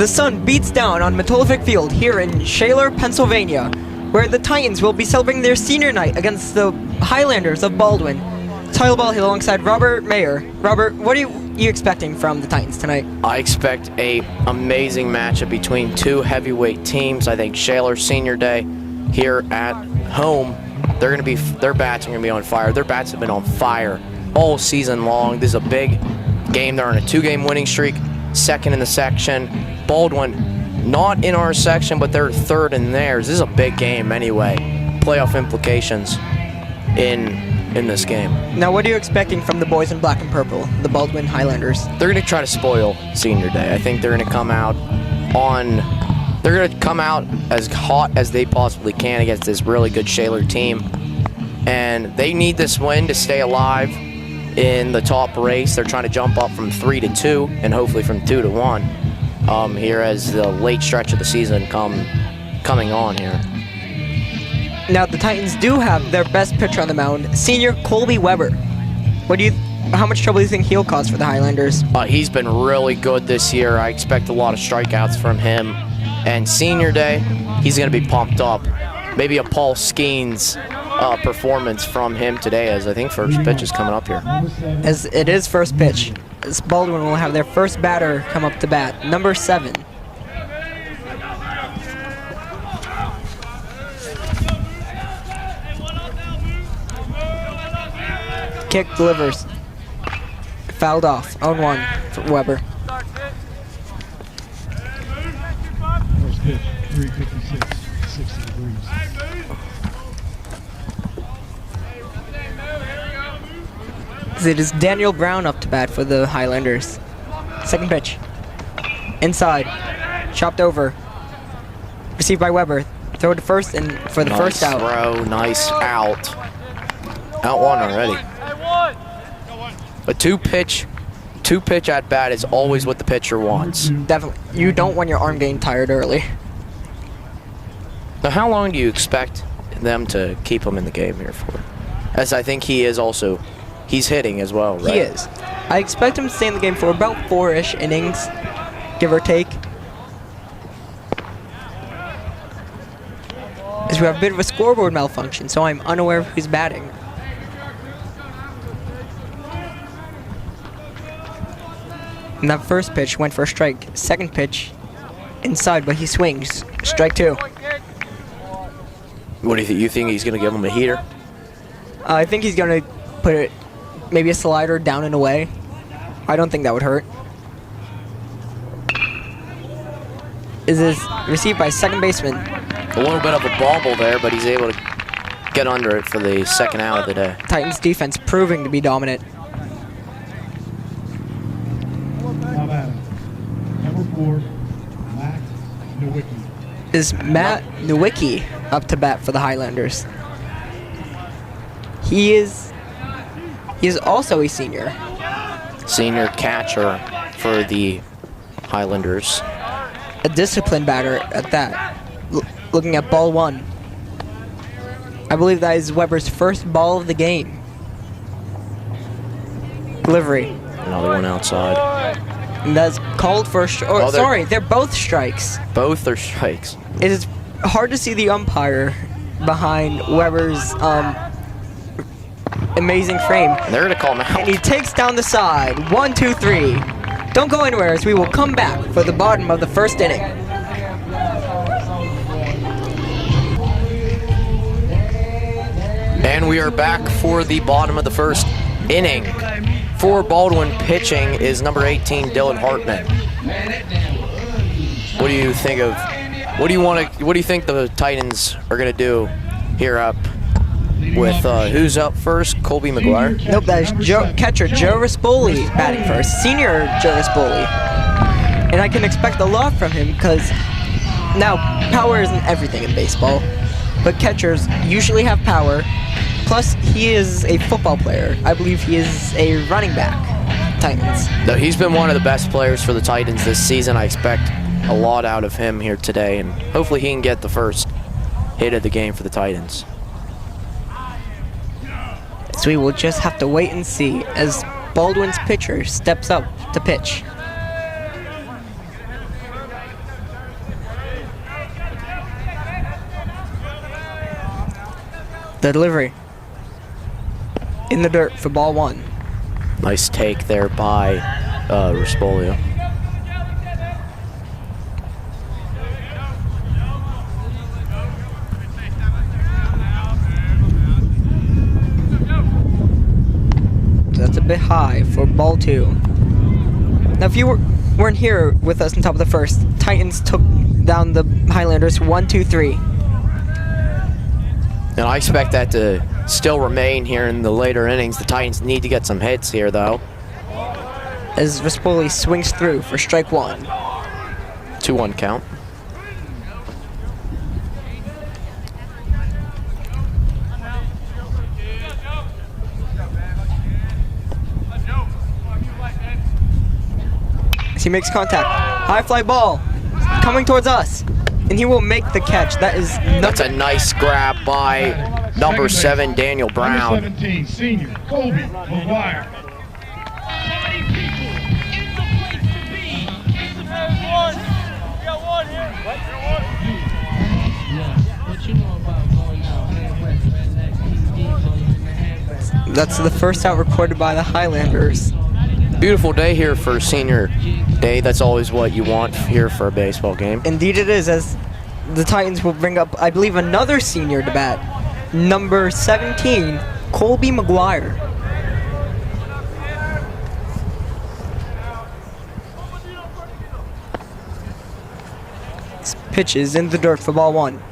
And the sun beats down on Matulevic Field here in Shaler, Pennsylvania, where the Titans will be celebrating their senior night against the Highlanders of Baldwin. Tyler Ball here alongside Robert Mayer. Robert, what are you expecting from the Titans tonight? I expect a amazing matchup between two heavyweight teams. I think Shaler Senior Day here at home, their bats are gonna be on fire. Their bats have been on fire all season long. This is a big game. They're on a 2-game winning streak, second in the section. Baldwin, not in our section, but they're third in theirs. This is a big game anyway. Playoff implications in this game. Now, what are you expecting from the boys in black and purple, the Baldwin Highlanders? They're going to try to spoil Senior Day. I think they're going to come out as hot as they possibly can against this really good Shaler team. And they need this win to stay alive in the top race. They're trying to jump up from 3 to 2 and hopefully from 2 to 1 here as the late stretch of the season coming on here. Now, the Titans do have their best pitcher on the mound, senior Colby Weber. How much trouble do you think he'll cause for the Highlanders? He's been really good this year. I expect a lot of strikeouts from him. And Senior Day, he's going to be pumped up. Maybe a Paul Skeens performance from him today, as I think first pitch is coming up here. As it is first pitch, as Baldwin will have their first batter come up to bat, number 7. Kick delivers. Fouled off. 0-1 for Weber. First pitch, 356, 60 degrees. It is Daniel Brown up to bat for the Highlanders. Second pitch. Inside. Chopped over. Received by Weber. Throw to first and for the first out. Nice throw, nice out. Out one already. A two-pitch at bat is always what the pitcher wants. Definitely. You don't want your arm getting tired early. Now, how long do you expect them to keep him in the game here for? As I think he is also, he's hitting as well, right? He is. I expect him to stay in the game for about 4-ish innings, give or take. As we have a bit of a scoreboard malfunction, so I'm unaware of who's batting. And that first pitch went for a strike. Second pitch, inside, but he swings. Strike 2. What do you think? You think he's going to give him a heater? I think he's going to put it, maybe a slider down and away. I don't think that would hurt. This is received by second baseman. A little bit of a bobble there, but he's able to get under it for the second out of the day. Titans defense proving to be dominant. Number 4, Matt Nowicki. Is Matt Nowicki up to bat for the Highlanders? He is also a senior. Senior catcher for the Highlanders. A disciplined batter at that. Looking at ball 1. I believe that is Weber's first ball of the game. Delivery. Another one outside. And that's called for sorry, they're both strikes. Both are strikes. It is hard to see the umpire behind Weber's amazing frame. And they're going to call him out. And he takes down the side. 1, 2, 3. Don't go anywhere as we will come back for the bottom of the first inning. And we are back for the bottom of the first inning. For Baldwin pitching is number 18, Dylan Hartman. What do you think of? What do you think the Titans are gonna do here up with who's up first? Colby McGuire. Nope, that is catcher Joe Rispoli batting first. Senior Joe Rispoli. And I can expect a lot from him because now power isn't everything in baseball, but catchers usually have power. Plus, he is a football player. I believe he is a running back. Titans. No, he's been one of the best players for the Titans this season. I expect a lot out of him here today, and hopefully he can get the first hit of the game for the Titans. So we will just have to wait and see as Baldwin's pitcher steps up to pitch. The delivery. In the dirt for ball 1. Nice take there by Respolio. That's a bit high for ball 2. Now, if you weren't here with us on top of the first, Titans took down the Highlanders 1-2-3. And I expect that to still remain here in the later innings. The Titans need to get some hits here, though. As Vespoli swings through for strike 1. 2-1 count. As he makes contact. High fly ball. Coming towards us. And he will make the catch. That's a nice grab by number 7, Daniel Brown. Number 17, senior, Kobe McGuire. That's the first out recorded by the Highlanders. Beautiful day here for senior day. That's always what you want here for a baseball game. Indeed it is, as the Titans will bring up, I believe, another senior to bat. Number 17, Colby McGuire. This pitch is in the dirt for ball 1.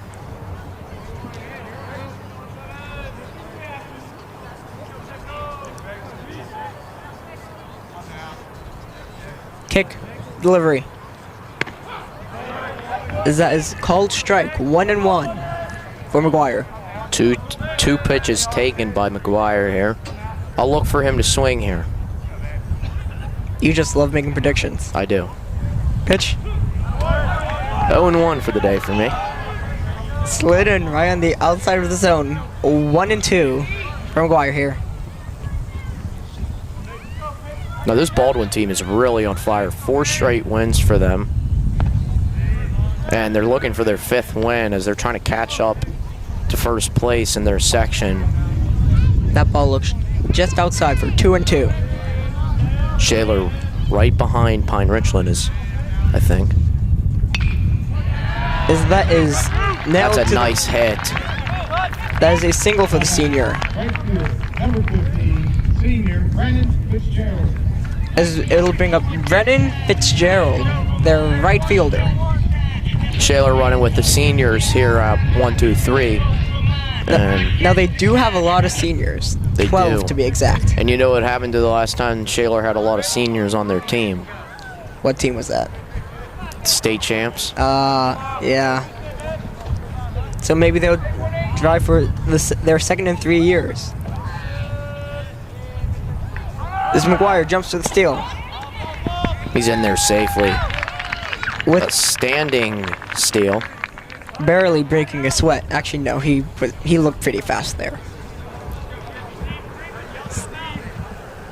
Kick, delivery. That is called strike. 1-1 for McGuire. Two pitches taken by McGuire here. I'll look for him to swing here. You just love making predictions. I do. Pitch. 0-1 for the day for me. Slid in right on the outside of the zone. 1-2 for McGuire here. Now this Baldwin team is really on fire. 4 straight wins for them. And they're looking for their 5th win as they're trying to catch up to first place in their section. That ball looks just outside for 2-2. Shaler right behind Pine Richland is, I think. That is nailed. That's a nice hit. That is a single for the senior. Right field, number 15, senior, Brennan Fitzgerald. As it'll bring up Brennan Fitzgerald, their right fielder. Shaler running with the seniors here at 1-2-3. Now they do have a lot of seniors. They 12 do. to be exact. And you know what happened to the last time Shaler had a lot of seniors on their team? What team was that? State champs. Yeah. So maybe they'll drive for their second in 3 years. As McGuire jumps to the steal. He's in there safely. With A standing steal. barely breaking a sweat. Actually, no, he looked pretty fast there.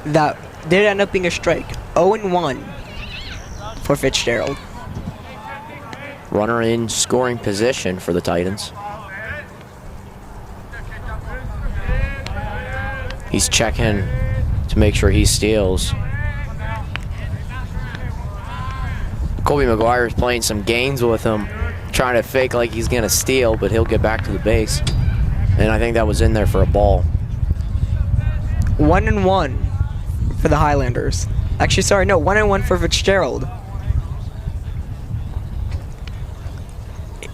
That did end up being a strike. 0-1 for Fitzgerald. Runner in scoring position for the Titans. He's checking to make sure he steals. Colby McGuire is playing some games with him, trying to fake like he's gonna steal, but he'll get back to the base. And I think that was in there for a ball. 1-1 for the Highlanders. Actually, sorry, no, 1-1 for Fitzgerald.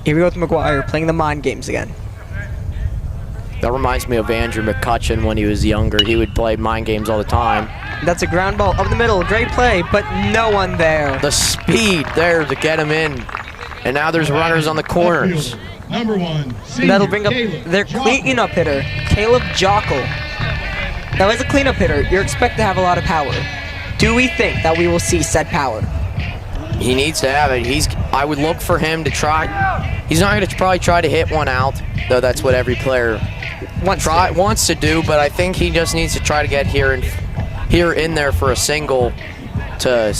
Here we go with McGuire playing the mind games again. That reminds me of Andrew McCutcheon when he was younger. He would play mind games all the time. That's a ground ball up the middle. Great play, but no one there. The speed there to get him in. And now there's runners on the corners. Number 1, senior, That'll bring up Caleb their Jockle. cleanup hitter, Caleb Jockle. Now, as a cleanup hitter, you're expected to have a lot of power. Do we think that we will see said power? He needs to have it. I would look for him to try. He's not going to probably try to hit one out, though that's what every player wants to do, but I think he just needs to try to get here in there for a single to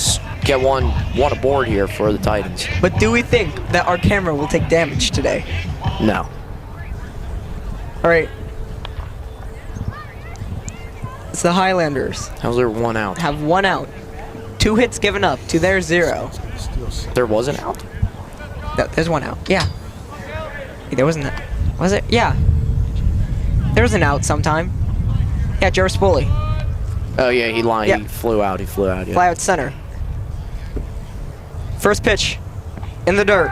get one aboard here for the Titans. But do we think that our camera will take damage today? No. All right, It's the Highlanders. How's there one out? Have 1 out. 2 hits given up to their 0. There was an out? There's 1 out. Yeah. There wasn't. Was it? Yeah. There was an out sometime. Yeah, Joe Spoli. Oh yeah, he lied. Yeah. He flew out. Yeah. Fly out center. First pitch. In the dirt.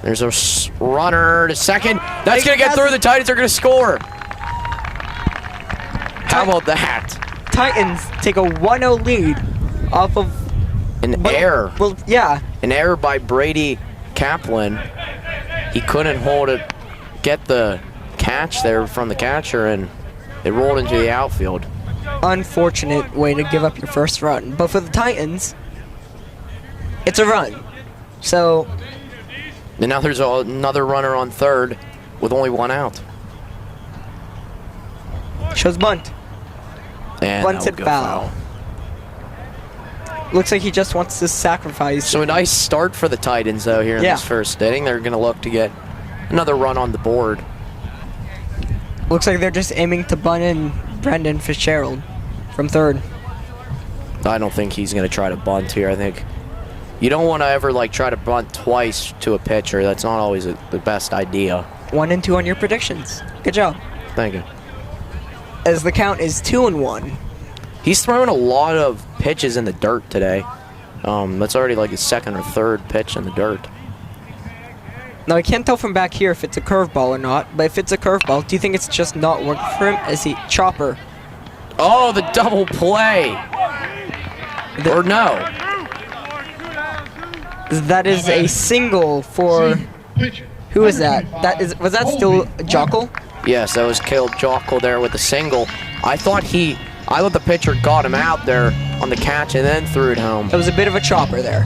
There's a runner to second. That's going to get through. The Titans are going to score. How about that? Titans take a 1-0 lead off of An error. Well, yeah. An error by Brady Kaplan. He couldn't get the catch there from the catcher, and it rolled into the outfield. Unfortunate way to give up your first run. But for the Titans, it's a run. So, And now there's another runner on third with only 1 out. shows bunt. And Bunts that it would go foul. Looks like he just wants to sacrifice. So a nice start for the Titans, though, here in this first inning. They're going to look to get another run on the board. Looks like they're just aiming to bunt in Brendan Fitzgerald from third. I don't think he's going to try to bunt here. I think you don't want to ever try to bunt twice to a pitcher. That's not always the best idea. 1 and 2 on your predictions. Good job. Thank you. As the count is 2-1. He's throwing a lot of pitches in the dirt today. That's already his second or third pitch in the dirt. Now, I can't tell from back here if it's a curveball or not, but if it's a curveball, do you think it's just not working for him as he... Chopper. Oh, the double play. Or no. That is a single for... Who is that? Was that still Jockle? Yes, that was Caleb Jockle there with the single. I thought the pitcher got him out there on the catch and then threw it home. It was a bit of a chopper there.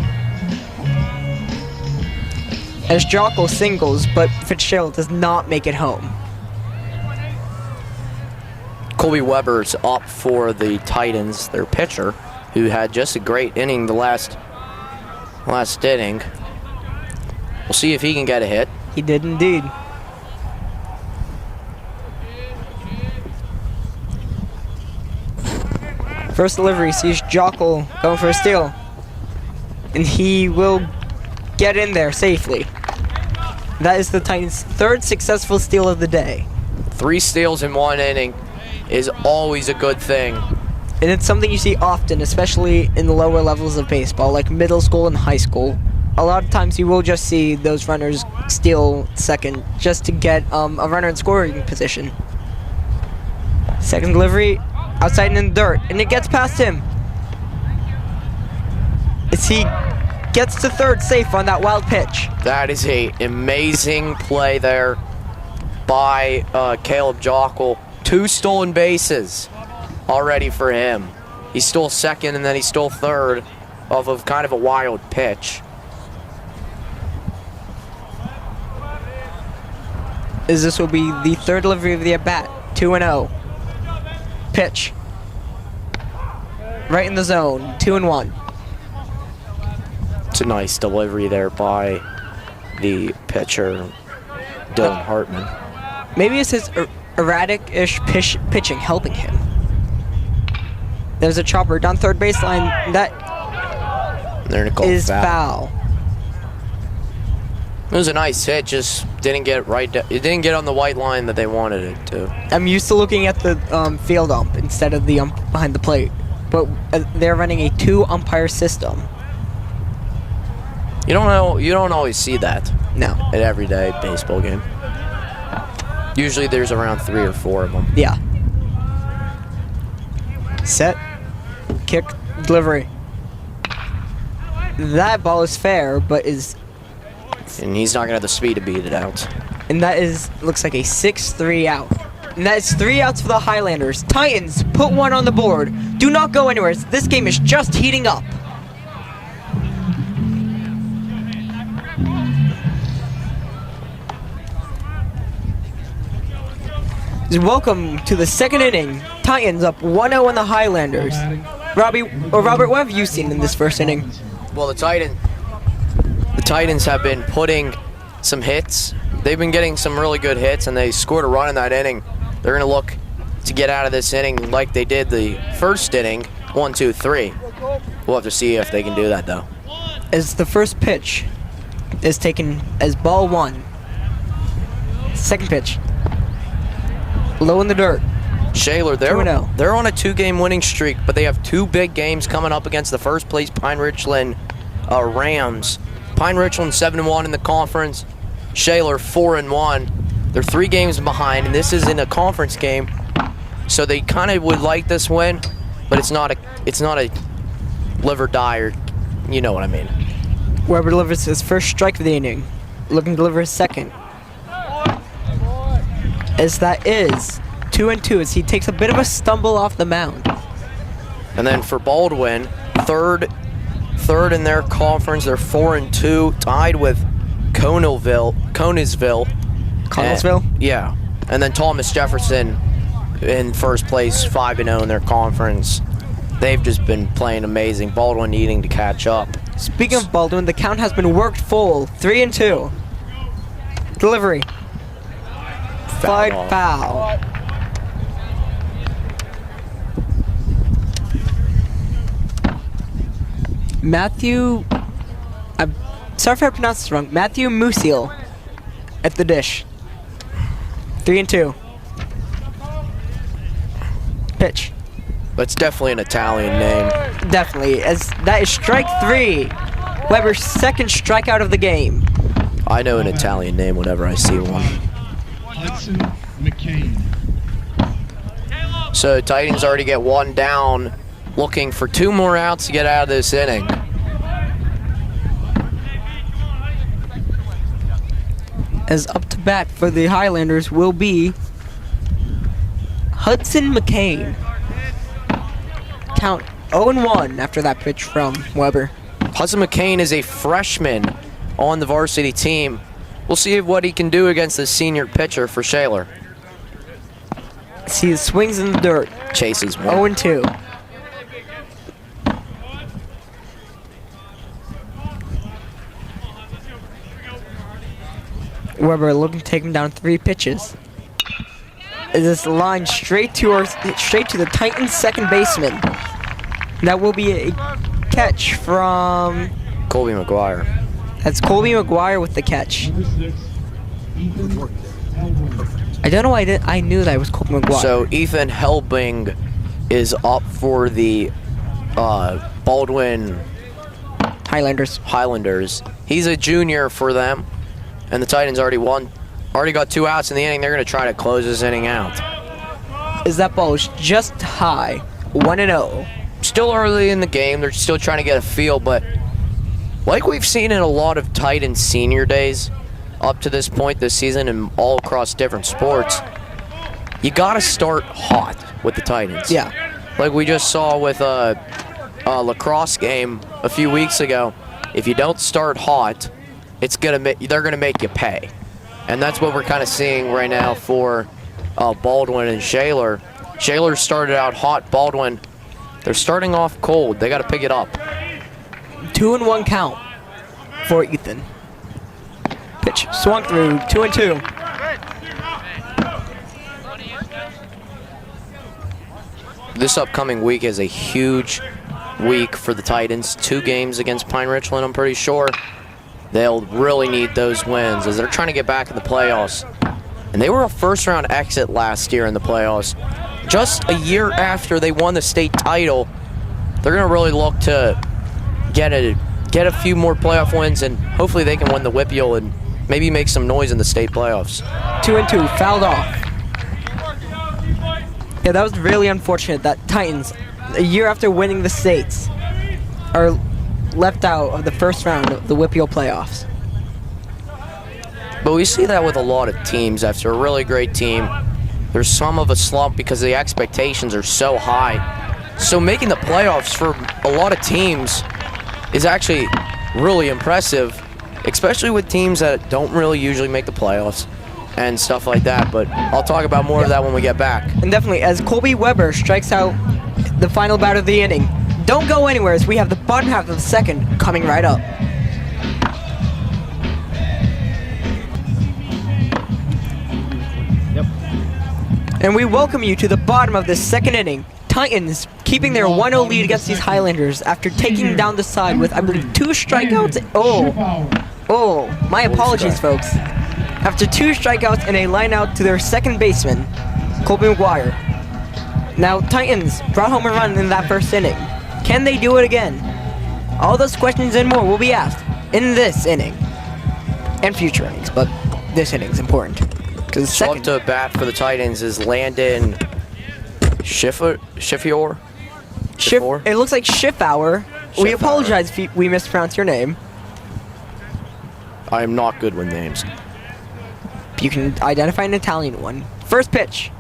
As Jockle singles, but Fitzgerald does not make it home. Colby Weber's up for the Titans, their pitcher, who had just a great inning the last inning. We'll see if he can get a hit. He did indeed. First delivery sees Jockle going for a steal. And he will get in there safely. That is the Titans' 3rd successful steal of the day. 3 steals in 1 inning is always a good thing. And it's something you see often, especially in the lower levels of baseball, like middle school and high school. A lot of times you will just see those runners steal second just to get a runner in scoring position. Second delivery, outside in the dirt, and it gets past him. As he gets to third safe on that wild pitch. That is an amazing play there by Caleb Jockle. 2 stolen bases already for him. He stole second and then he stole third off of kind of a wild pitch. As this will be the 3rd delivery of the at-bat. 2-0. Pitch. Right in the zone. 2-1. It's a nice delivery there by the pitcher, Dylan Hartman. Maybe it's his erratic-ish pitching helping him. There's a chopper down third baseline. That is foul. It was a nice hit, just didn't get it didn't get on the white line that they wanted it to. I'm used to looking at the field ump instead of the ump behind the plate, but they're running a 2-umpire system. You don't always see that. No. At everyday baseball game. Usually there's around 3 or 4 of them. Yeah. Set. Kick. Delivery. That ball is fair, but is... And he's not going to have the speed to beat it out. And that looks like a 6-3 out. And that is 3 outs for the Highlanders. Titans put 1 on the board. Do not go anywhere. This game is just heating up. Welcome to the 2nd inning. Titans up 1-0 on the Highlanders. Robert, what have you seen in this first inning? Well, the Titans have been putting some hits. They've been getting some really good hits, and they scored a run in that inning. They're going to look to get out of this inning like they did the first inning, 1, 2, 3. We'll have to see if they can do that, though. As the first pitch is taken as ball 1. Second pitch. Low in the dirt. Shaler, 2-0. they're on a 2-game winning streak, but they have 2 big games coming up against the first place Pine Richland Rams. Pine Richland 7-1 in the conference. Shaler 4-1. They're 3 games behind, and this is in a conference game, so they kind of would like this win, but it's not a live or die, or you know what I mean. Weber delivers his first strike of the inning, looking to deliver his second. As that is 2-2, as he takes a bit of a stumble off the mound. And then for Baldwin, third in their conference, they're 4-2, tied with Conesville. Yeah. And then Thomas Jefferson in first place, 5-0 in their conference. They've just been playing amazing. Baldwin needing to catch up. Speaking of Baldwin, the count has been worked full. 3-2. Delivery. Foul. Matthew, I'm sorry if I pronounced this wrong. Matthew Musiel at the dish. 3-2. Pitch. That's definitely an Italian name. Definitely, as that is strike 3. Weber's second strikeout of the game. I know an Italian name whenever I see one. Hudson McCain. So Titans already get 1 down, looking for 2 more outs to get out of this inning. As up to bat for the Highlanders will be Hudson McCain. Count 0-1 after that pitch from Weber. Hudson McCain is a freshman on the varsity team. We'll see what he can do against the senior pitcher for Shaler. See, swings in the dirt. Chases one. 0-2. Weber looking to take him down 3 pitches. Is this line straight to the Titans' second baseman? That will be a catch from Colby McGuire. That's Colby McGuire with the catch. Number 6, Ethan Baldwin. I don't know why I knew that it was Colby McGuire. So Ethan Helbing is up for the Baldwin Highlanders. He's a junior for them, and the Titans already got 2 outs in the inning. They're going to try to close this inning out. Is that ball is just high. 1-0. Still early in the game. They're still trying to get a feel, but like we've seen in a lot of Titans senior days up to this point this season and all across different sports, you got to start hot with the Titans. Yeah. Like we just saw with a lacrosse game a few weeks ago. If you don't start hot, they're gonna make you pay, and that's what we're kind of seeing right now for Baldwin and Shaler. Shaler started out hot. Baldwin, they're starting off cold. They got to pick it up. 2-1 count for Ethan. Pitch swung through. 2-2. This upcoming week is a huge week for the Titans. 2 games against Pine Richland, I'm pretty sure. They'll really need those wins as they're trying to get back in the playoffs. And they were a first-round exit last year in the playoffs. Just a year after they won the state title, they're going to really look to get a few more playoff wins, and hopefully they can win the WPIAL and maybe make some noise in the state playoffs. 2-2, fouled off. Yeah, that was really unfortunate that Titans, a year after winning the states, are left out of the first round of the WPIAL playoffs. But we see that with a lot of teams. After a really great team, there's some of a slump because the expectations are so high. So making the playoffs for a lot of teams is actually really impressive, especially with teams that don't really usually make the playoffs and stuff like that. But I'll talk about more of that when we get back. And definitely, as Colby Weber strikes out the final bat of the inning, don't go anywhere as we have the bottom half of the second coming right up. And we welcome you to the bottom of the second inning. Titans keeping their 1-0 lead against these Highlanders after taking down the side with, I believe, 2 strikeouts. My apologies, folks. After 2 strikeouts and a line out to their second baseman, Colby McGuire. Now, Titans brought home a run in that first inning. Can they do it again? All those questions and more will be asked in this inning and future innings, but this inning is important. So up to bat for the Titans is Landon Schiffer? It looks like Schiffauer. We apologize if we mispronounced your name. I am not good with names. You can identify an Italian one. First pitch.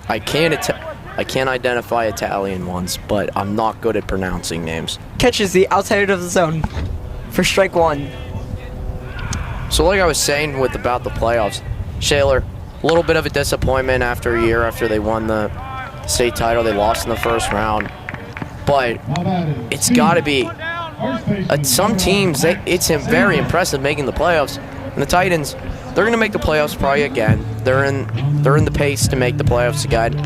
I can't identify Italian ones, but I'm not good at pronouncing names. Catches the outside of the zone for strike 1. So like I was saying about the playoffs, Shaler, a little bit of a disappointment after a year after they won the state title. They lost in the first round. But it's got to be, some teams, it's very impressive making the playoffs. And the Titans, they're going to make the playoffs probably again. They're in the pace to make the playoffs again.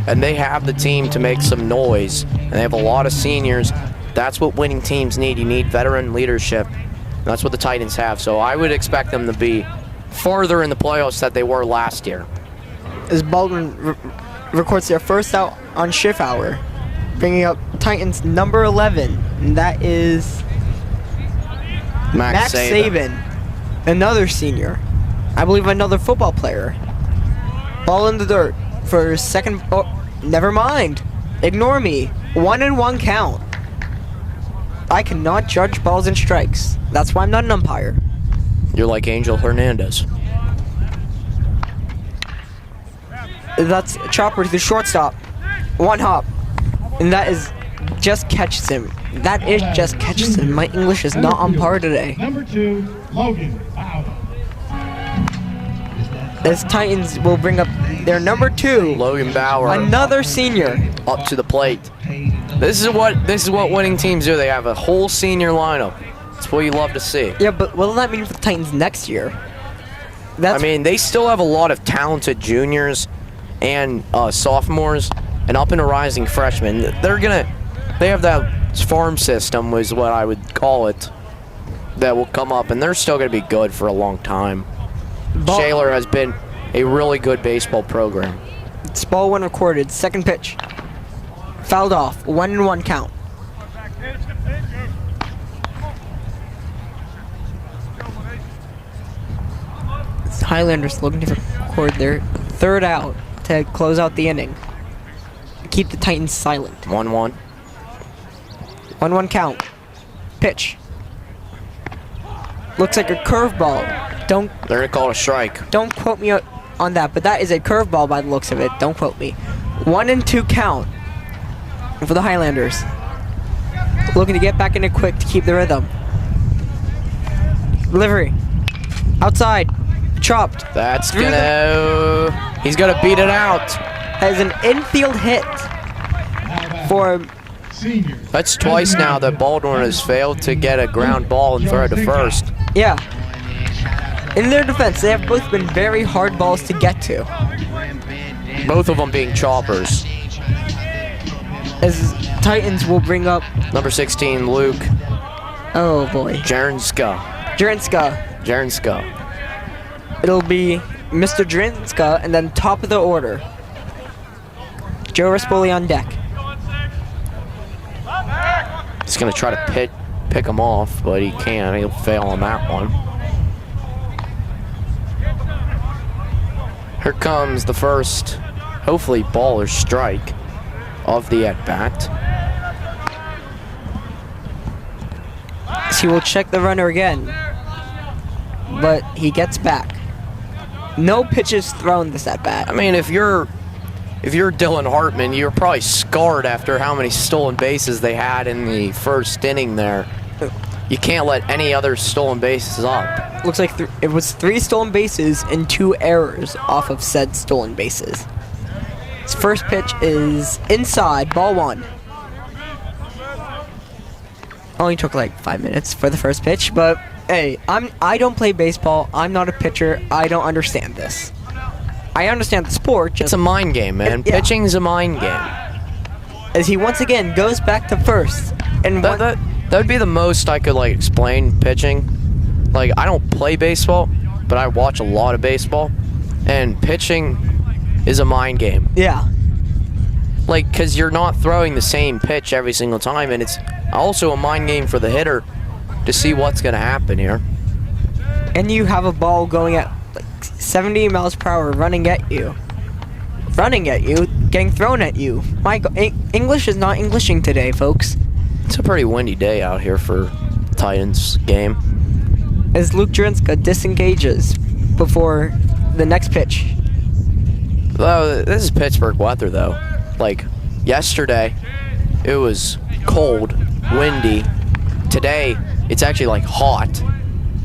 And they have the team to make some noise. And they have a lot of seniors. That's what winning teams need. You need veteran leadership. And that's what the Titans have. So I would expect them to be farther in the playoffs than they were last year. As Baldwin records their first out on Schiffauer, bringing up Titans number 11, and that is Max Saban, another senior. I believe another football player. Ball in the dirt for his second. Oh, never mind. Ignore me. 1-1 count. I cannot judge balls and strikes. That's why I'm not an umpire. You're like Angel Hernandez. That's Chopper to the shortstop. 1 hop. And that is just catches him. That is just catches him. My English is not on par today. Number 2, Logan Bauer. As Titans will bring up their number 2, Logan Bauer, another senior, up to the plate. This is what winning teams do. They have a whole senior lineup. That's what you love to see. Yeah, but what will that mean for the Titans next year? I mean, they still have a lot of talented juniors and sophomores and up and rising freshmen. They have that farm system, is what I would call it, that will come up, and they're still going to be good for a long time. Shaler has been a really good baseball program. It's ball 1 recorded. Second pitch. Fouled off. 1-1 count. Highlanders looking to record their third out to close out the inning. Keep the Titans silent. 1-1. 1-1 count. Pitch. Looks like a curveball. They're gonna call it a strike. Don't quote me on that, but that is a curveball by the looks of it. Don't quote me. 1-2 count for the Highlanders. Looking to get back in it quick to keep the rhythm. Delivery. Outside. Chopped. That's gonna. He's gonna beat it out. As an infield hit for. That's twice now that Baldwin has failed to get a ground ball and throw it to first. Yeah. In their defense, they have both been very hard balls to get to. Both of them being choppers. As Titans will bring up number 16, Luke. Oh boy. Jernska. It'll be Mr. Drinska, and then top of the order, Joe Rispoli on deck. He's gonna try to pick him off, but he can't. He'll fail on that one. Here comes the first, hopefully ball or strike of the at-bat. He will check the runner again, but he gets back. No pitches thrown this at-bat. I mean, if you're Dylan Hartman, you're probably scarred after how many stolen bases they had in the first inning there. You can't let any other stolen bases up. Looks like it was 3 stolen bases and 2 errors off of said stolen bases. His first pitch is inside, ball 1. Only took like 5 minutes for the first pitch, but hey, I don't play baseball. I'm not a pitcher. I don't understand this. I understand the sport. It's Just a mind game, man. Yeah. Pitching's a mind game. as he once again goes back to first. And That would be the most I could, like, explain pitching. Like, I don't play baseball, but I watch a lot of baseball. And pitching is a mind game. yeah. Like, because you're not throwing the same pitch every single time, and it's also a mind game for the hitter to see what's going to happen here. And you have a ball going at like 70 miles per hour running at you. Getting thrown at you. My English is not Englishing today, folks. It's a pretty windy day out here for Titans game. As Luke Drinska disengages before the next pitch. Well, this is Pittsburgh weather, though. Like, yesterday, it was cold, windy. Today, it's actually, like, hot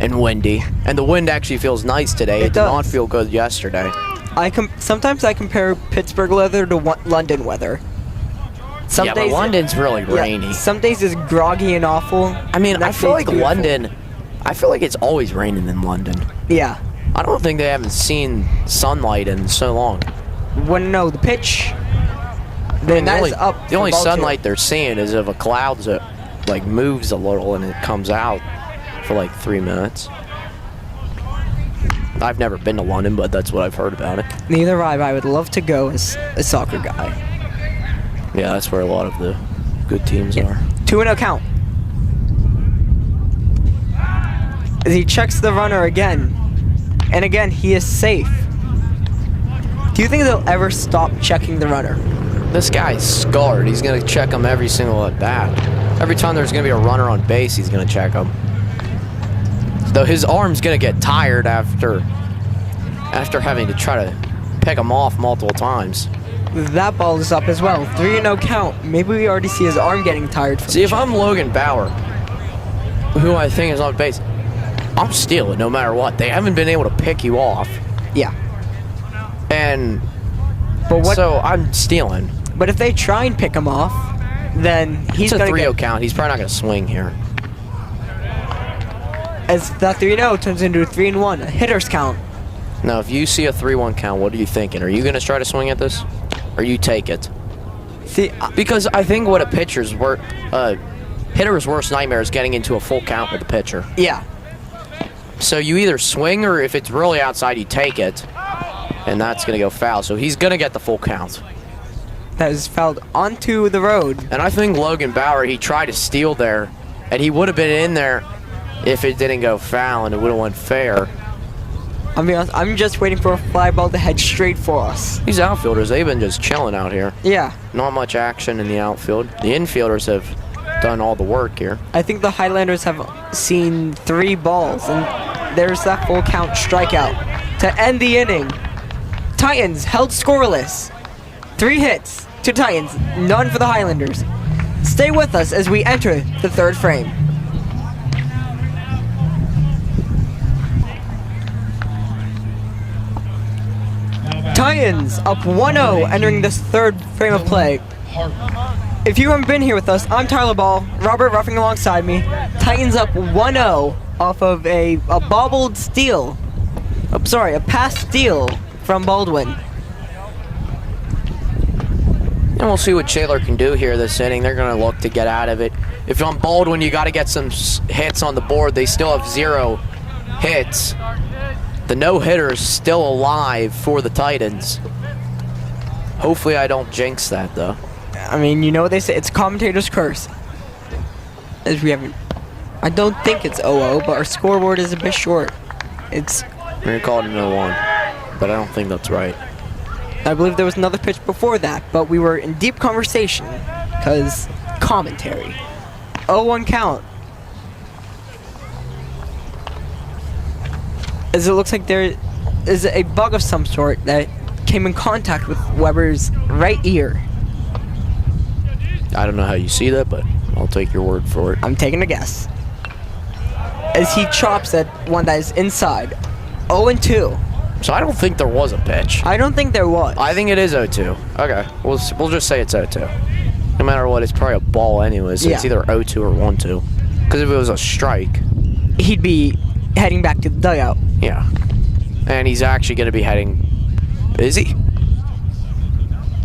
and windy. And the wind actually feels nice today. It did not feel good yesterday. Sometimes I compare Pittsburgh weather to London weather. Some Yeah, days but London's really rainy. Some days it's groggy and awful. I mean, I next feel day like it's beautiful. London, I feel like it's always raining in London. Yeah. I don't think they haven't seen sunlight in so long. The pitch. I Then mean, that is up. the only for ball two. sunlight they're seeing is if a cloud like moves a little and it comes out for like 3 minutes. I've never been to London, but that's what I've heard about it. Neither have I. I would love to go as a soccer guy. Yeah, that's where a lot of the good teams are. 2-0 count. As he checks the runner again. And again, he is safe. Do you think they'll ever stop checking the runner? This guy's scarred. He's going to check him every single at bat. Every time there's going to be a runner on base, he's going to check him. Though his arm's going to get tired after having to try to pick him off multiple times. That ball is up as well. 3-0 count. Maybe we already see his arm getting tired. See, if I'm Logan Bauer, who I think is on base, I'm stealing no matter what. They haven't been able to pick you off. Yeah. And But so I'm stealing. But if they try and pick him off, then he's It's a going to 3-0 count. He's probably not going to swing here. As that 3-0 turns into a 3-1, a hitter's count. Now, if you see a 3-1 count, what are you thinking? Are you going to try to swing at this? Or you take it? See, Because I think what a hitter's worst nightmare is getting into a full count with the pitcher. yeah. So you either swing, or if it's really outside, you take it. And that's going to go foul. So he's going to get the full count. That is fouled onto the road. And I think Logan Bauer, he tried to steal there. And he would have been in there if it didn't go foul and it would have went fair. I'll be honest, I'm just waiting for a fly ball to head straight for us. These outfielders, they've been just chilling out here. Yeah. Not much action in the outfield. The infielders have done all the work here. I think the Highlanders have seen 3 balls, and there's that full count strikeout to end the inning. Titans held scoreless. 3 hits to Titans, none for the Highlanders. Stay with us as we enter the 3rd frame. Titans up 1-0 entering this 3rd frame of play. If you haven't been here with us, I'm Tyler Ball, Robert Ruffing alongside me. Titans up 1-0 off of a bobbled steal. A pass steal from Baldwin. And we'll see what Shaler can do here this inning. They're going to look to get out of it. If on Baldwin, you got to get some hits on the board. They still have 0 hits. The no-hitter is still alive for the Titans. Hopefully I don't jinx that, though. I mean, you know what they say, it's commentator's curse. As we haven't... I don't think it's 0-0, but our scoreboard is a bit short. It's... We're going to call it an 0-1, but I don't think that's right. I believe there was another pitch before that, but we were in deep conversation, because commentary. 0-1 count. As it looks like there is a bug of some sort that came in contact with Weber's right ear. I don't know how you see that, but I'll take your word for it. I'm taking a guess. As he chops at one that is inside. 0-2. So I don't think there was a pitch. I don't think there was. I think it is 0-2. Okay, we'll just say it's 0-2. No matter what, it's probably a ball anyways. So it's Yeah. either 0-2 or 1-2. Because if it was a strike, He'd be heading back to the dugout. yeah. And he's actually going to be heading Is he?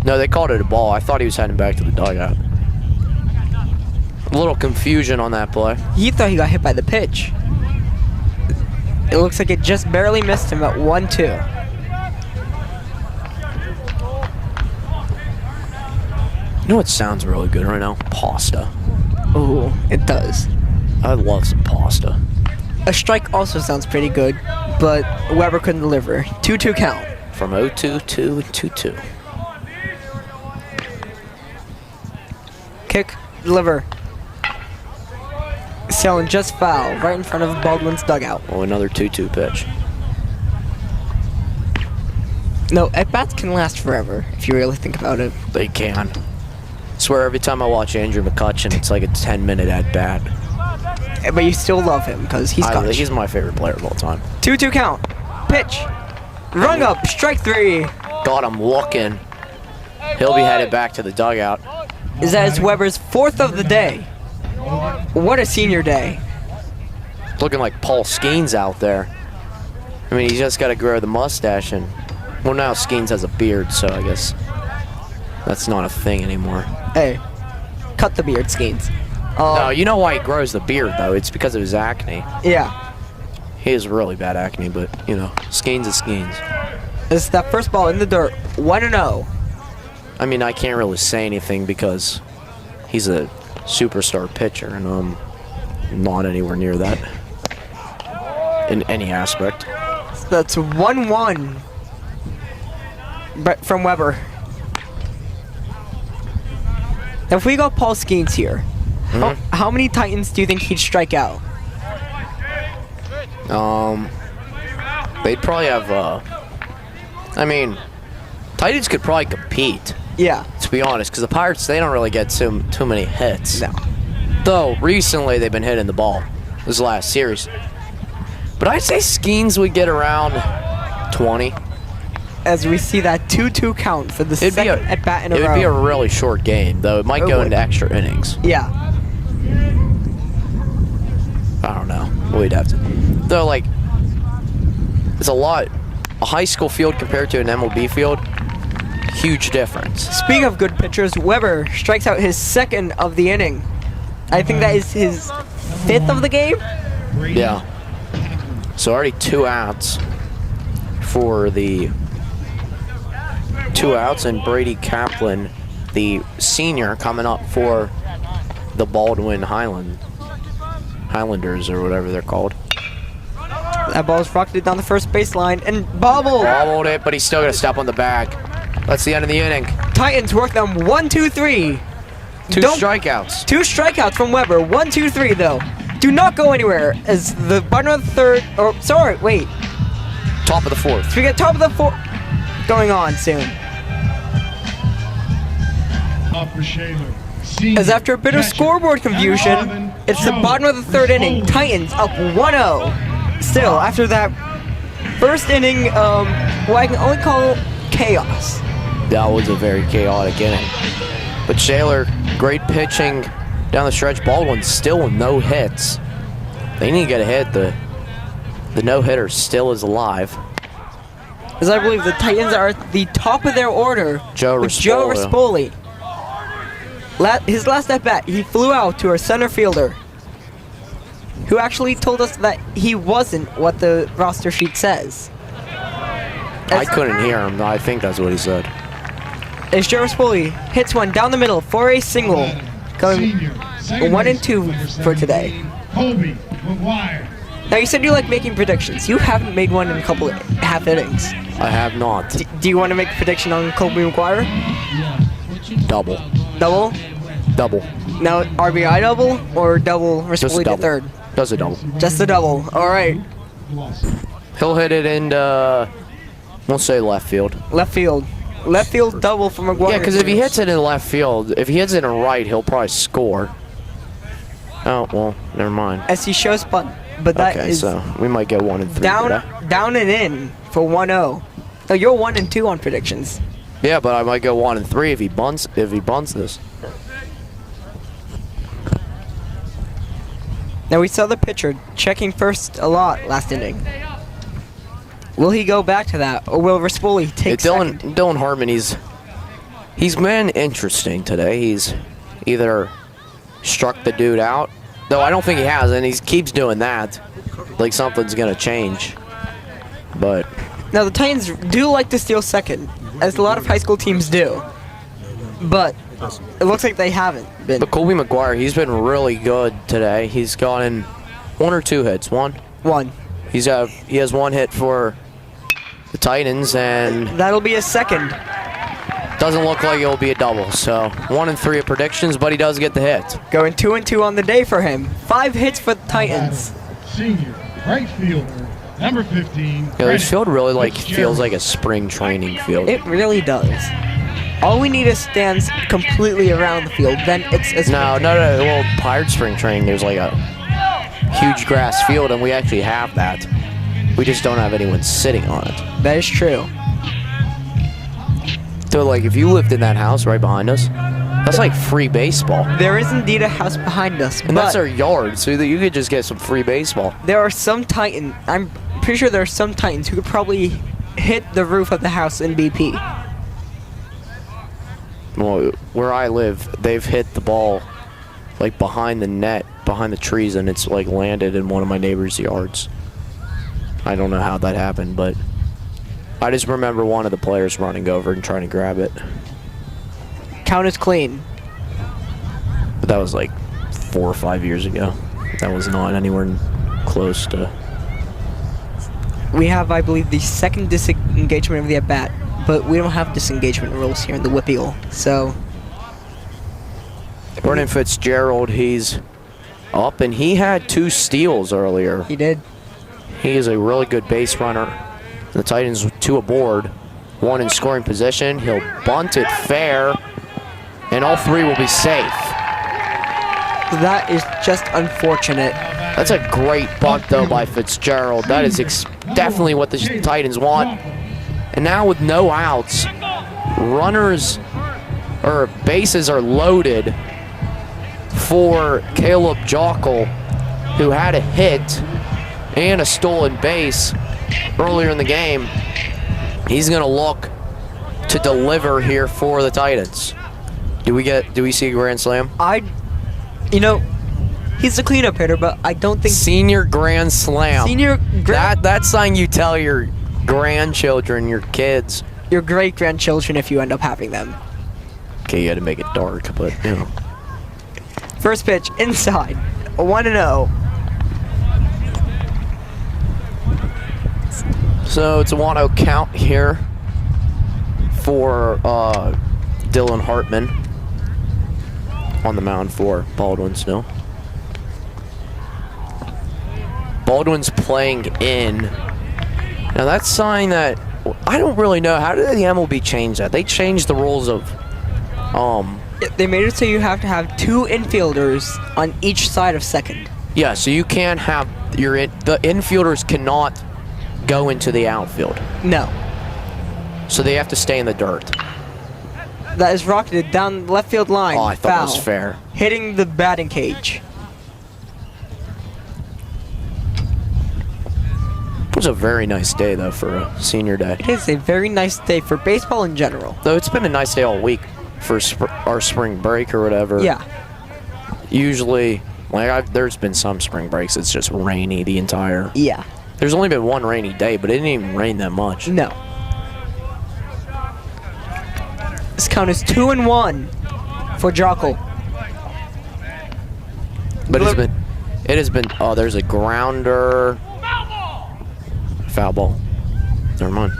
No, they called it a ball. I thought he was heading back to the dugout. A little confusion on that play. He thought he got hit by the pitch. It looks like it just barely missed him at 1-2. You know what sounds really good right now? Pasta. Ooh, it does. I love some pasta. A strike also sounds pretty good, but Weber couldn't deliver. 2-2 count. From 0-2 to 2-2. Kick, deliver. Selling just foul right in front of Baldwin's dugout. Oh, another 2-2 pitch. No, at-bats can last forever, if you really think about it. They can. I swear every time I watch Andrew McCutcheon, it's like a 10-minute at-bat. But you still love him, because he's got He's my favorite player of all time. 2-2 count. Pitch. Rung up, strike 3. Got him looking. He'll be headed back to the dugout. That is Weber's 4th of the day. What a senior day. Looking like Paul Skeens out there. I mean, he's just got to grow the mustache, and well, now Skeens has a beard, so I guess that's not a thing anymore. Hey, cut the beard, Skeens. No, you know why he grows the beard, though? It's because of his acne. Yeah. He has really bad acne, but, you know, Skeens is Skeens. It's that first ball in the dirt. 1-0. I mean, I can't really say anything because he's a superstar pitcher, and I'm not anywhere near that in any aspect. That's 1-1 from Weber. If we got Paul Skeens here, how many Titans do you think he'd strike out? They'd probably have, I mean, Titans could probably compete. Yeah. To be honest, because the Pirates, they don't really get too many hits. No. Though, recently they've been hitting the ball this last series. But I'd say Skeens would get around 20. As we see that 2-2 count for the second at-bat in a row. It would be a really short game, though. It might go into extra innings. Yeah. I don't know. We'd have to. Though, like, it's a lot. A high school field compared to an MLB field, huge difference. Speaking of good pitchers, Weber strikes out his 2nd of the inning. I think that is his 5th of the game. Yeah. So already 2 outs for the 2 outs, and Brady Kaplan, the senior, coming up for the Baldwin Highlanders or whatever they're called. That ball is rocketed down the first baseline and bobbled. Bobbled it, but he's still gonna step on the bag. That's the end of the inning. Titans work them 1-2-3. 2 strikeouts. 2 strikeouts from Weber. 1-2-3 though. Do not go anywhere as the bottom of the 3rd. Or sorry, wait. Top of the 4th. So we get top of the 4th going on soon. For Shaler. As after a bit of scoreboard confusion, it's the bottom of the 3rd inning. Titans up 1-0. Still, after that first inning, what I can only call chaos. That was a very chaotic inning. But Shaler, great pitching down the stretch. Baldwin still with no hits. They need to get a hit. The no-hitter still is alive. As I believe the Titans are at the top of their order. Joe Rispoli. His last at-bat, he flew out to our center fielder, who actually told us that he wasn't what the roster sheet says. I couldn't hear him. I think that's what he said. As Joe Rispoli hits one down the middle for a single, going 1-2 for today. Kobe McGuire. Now you said you like making predictions. You haven't made one in a couple of half innings. I have not. Do you want to make a prediction on Kobe McGuire? Double. Double? Double. Now RBI double or double Rispoli to 3rd? Does a double. Just a double. All right. He'll hit it in, we'll say left field. Left field. Left field double for McGuire. Yeah, because if he hits it in left field, if he hits it in right, he'll probably score. Oh, well, never mind. As he shows punt, but that Okay, is so we might get 1 and 3 today. down and in for 1-0. No, you're 1-2 on predictions. Yeah, but I might go 1 and 3 if he bunts this. Now we saw the pitcher checking first a lot last inning. Will he go back to that, or will Rispoli take second? Dylan Hartman, he's been interesting today. He's either struck the dude out, though I don't think he has, and he keeps doing that. Like something's going to change. But Now, the Titans do like to steal second, as a lot of high school teams do. But it looks like they haven't been. But Colby McGuire, he's been really good today. He's gotten 1 or 2 hits. One. He has 1 hit for the Titans, and That'll be a second. doesn't look like it'll be a double. So 1 and 3 at predictions, but he does get the hit. Going 2 and 2 on the day for him. 5 hits for the Titans. Senior right fielder, number 15. Yeah, this field really feels like a spring training field. It really does. All we need is stands completely around the field. Then it's a No. Well, Pirate spring training, there's like a huge grass field, and we actually have that. We just don't have anyone sitting on it. That is true. So, like, if you lived in that house right behind us, that's like free baseball. There is indeed a house behind us, And that's our yard, so that you could just get some free baseball. there are some Titans. I'm pretty sure there are some Titans who could probably hit the roof of the house in BP. Well, where I live, they've hit the ball like behind the net, behind the trees, and it's like landed in one of my neighbor's yards. I don't know how that happened, but I just remember one of the players running over and trying to grab it. Count is clean. But that was like 4 or 5 years ago. That was not anywhere close to. We have, I believe, the second disengagement of the at-bat, but we don't have disengagement rules here in the Whippeal, so. Brennan Fitzgerald, he's up, and he had 2 steals earlier. He did. He is a really good base runner. The Titans with 2 aboard, 1 in scoring position. He'll bunt it fair, and all 3 will be safe. That is just unfortunate. That's a great bunt, though, by Fitzgerald. That is definitely what the Titans want. And now with no outs, bases are loaded for Caleb Jockle, who had a hit and a stolen base earlier in the game. He's going to look to deliver here for the Titans. Do we see a grand slam? He's a cleanup hitter, but I don't think Senior grand slam. That's something you tell your grandchildren, your kids. Your great-grandchildren if you end up having them. Okay, you had to make it dark, but you know. First pitch, inside. 1-0. So it's a 1-0 count here for Dylan Hartman on the mound for Baldwin still. Baldwin's playing in. Now that's sign that I don't really know. How did the MLB change that? They changed the rules of They made it so you have to have 2 infielders on each side of second. Yeah, so you can't have the infielders cannot go into the outfield. No. So they have to stay in the dirt. That is rocketed down the left field line. Oh, I thought that was fair. Hitting the batting cage. It was a very nice day, though, for a senior day. It is a very nice day for baseball in general. Though it's been a nice day all week for our spring break or whatever. Yeah. Usually, there's been some spring breaks. It's just rainy the entire. Yeah. There's only been one rainy day, but it didn't even rain that much. No. This count is 2-1 for Jockle. But it has been. Oh, there's a grounder. Foul ball. Never mind.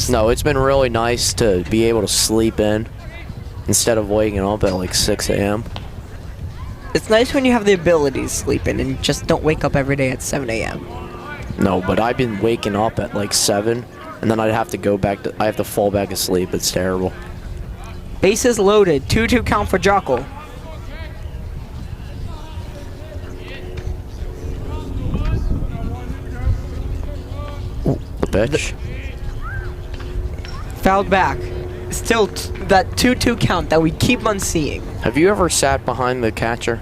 No, it's been really nice to be able to sleep in instead of waking up at like 6 a.m. It's nice when you have the ability to sleep in and just don't wake up every day at 7 a.m. No, but I've been waking up at like 7, and then I have to fall back asleep. It's terrible. Bases loaded. 2-2 count for Jockle. The pitch. Fouled back. Still that 2-2 count that we keep on seeing. Have you ever sat behind the catcher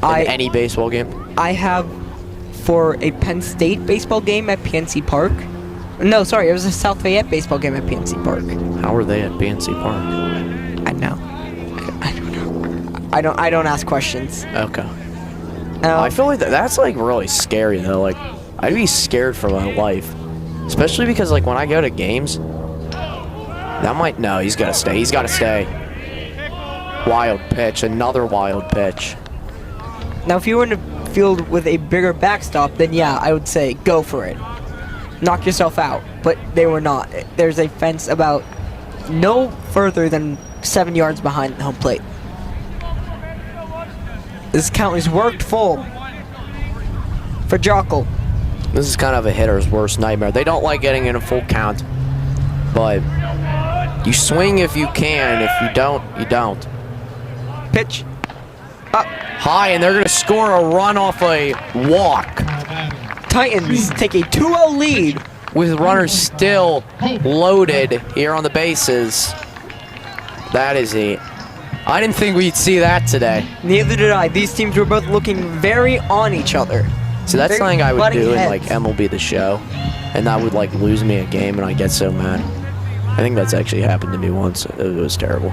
in any baseball game? I have for a Penn State baseball game at PNC Park. No, sorry, it was a South Fayette baseball game at PNC Park. How are they at BNC Park? I know. I don't know. I don't ask questions. Okay. I feel like that's like really scary though. Like, I'd be scared for my life, especially because like when I go to games, that might no. He's gotta stay. He's gotta stay. Wild pitch. Another wild pitch. Now, if you were in a field with a bigger backstop, then yeah, I would say go for it. Knock yourself out. But they were not. There's a fence about no further than 7 yards behind the home plate. This count is worked full for Jockle. This is kind of a hitter's worst nightmare. They don't like getting in a full count, but you swing if you can. If you don't, you don't. Pitch. Up. High, and they're going to score a run off a walk. Titans take a 2-0 lead. With runners still loaded here on the bases. That is I didn't think we'd see that today. Neither did I. These teams were both looking very on each other. So that's Very something I would butting do in heads. like MLB The Show, and that would like lose me a game, and I get so mad. I think that's actually happened to me once. It was terrible.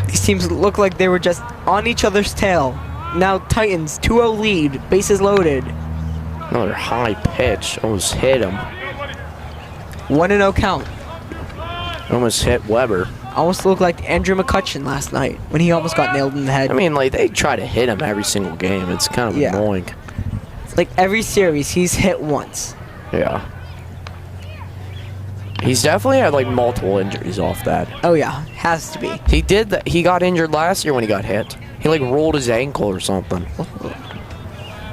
These teams look like they were just on each other's tail. Now Titans 2-0 lead, bases loaded. Another high pitch, almost hit him. 1-0 count. Almost hit Weber. Almost looked like Andrew McCutcheon last night when he almost got nailed in the head. I mean, like they try to hit him every single game. It's kind of Yeah. annoying. Like every series, he's hit once. Yeah. He's definitely had like multiple injuries off that. Oh yeah, has to be. He did that. He got injured last year when he got hit. He like rolled his ankle or something.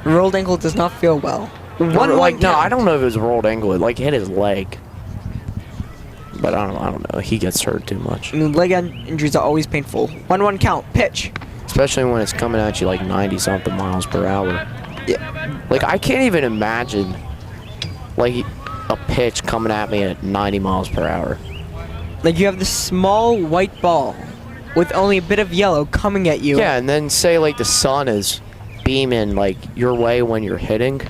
Rolled ankle does not feel well. No, I don't know if it was a rolled ankle. It like hit his leg. But I don't know. He gets hurt too much. I mean, leg injuries are always painful. 1-1 count. Pitch. Especially when it's coming at you like 90-something miles per hour. Yeah. Like, I can't even imagine, like, a pitch coming at me at 90 miles per hour. Like you have this small white ball with only a bit of yellow coming at you. Yeah, and then say, like, the sun is beaming, like, your way when you're hitting.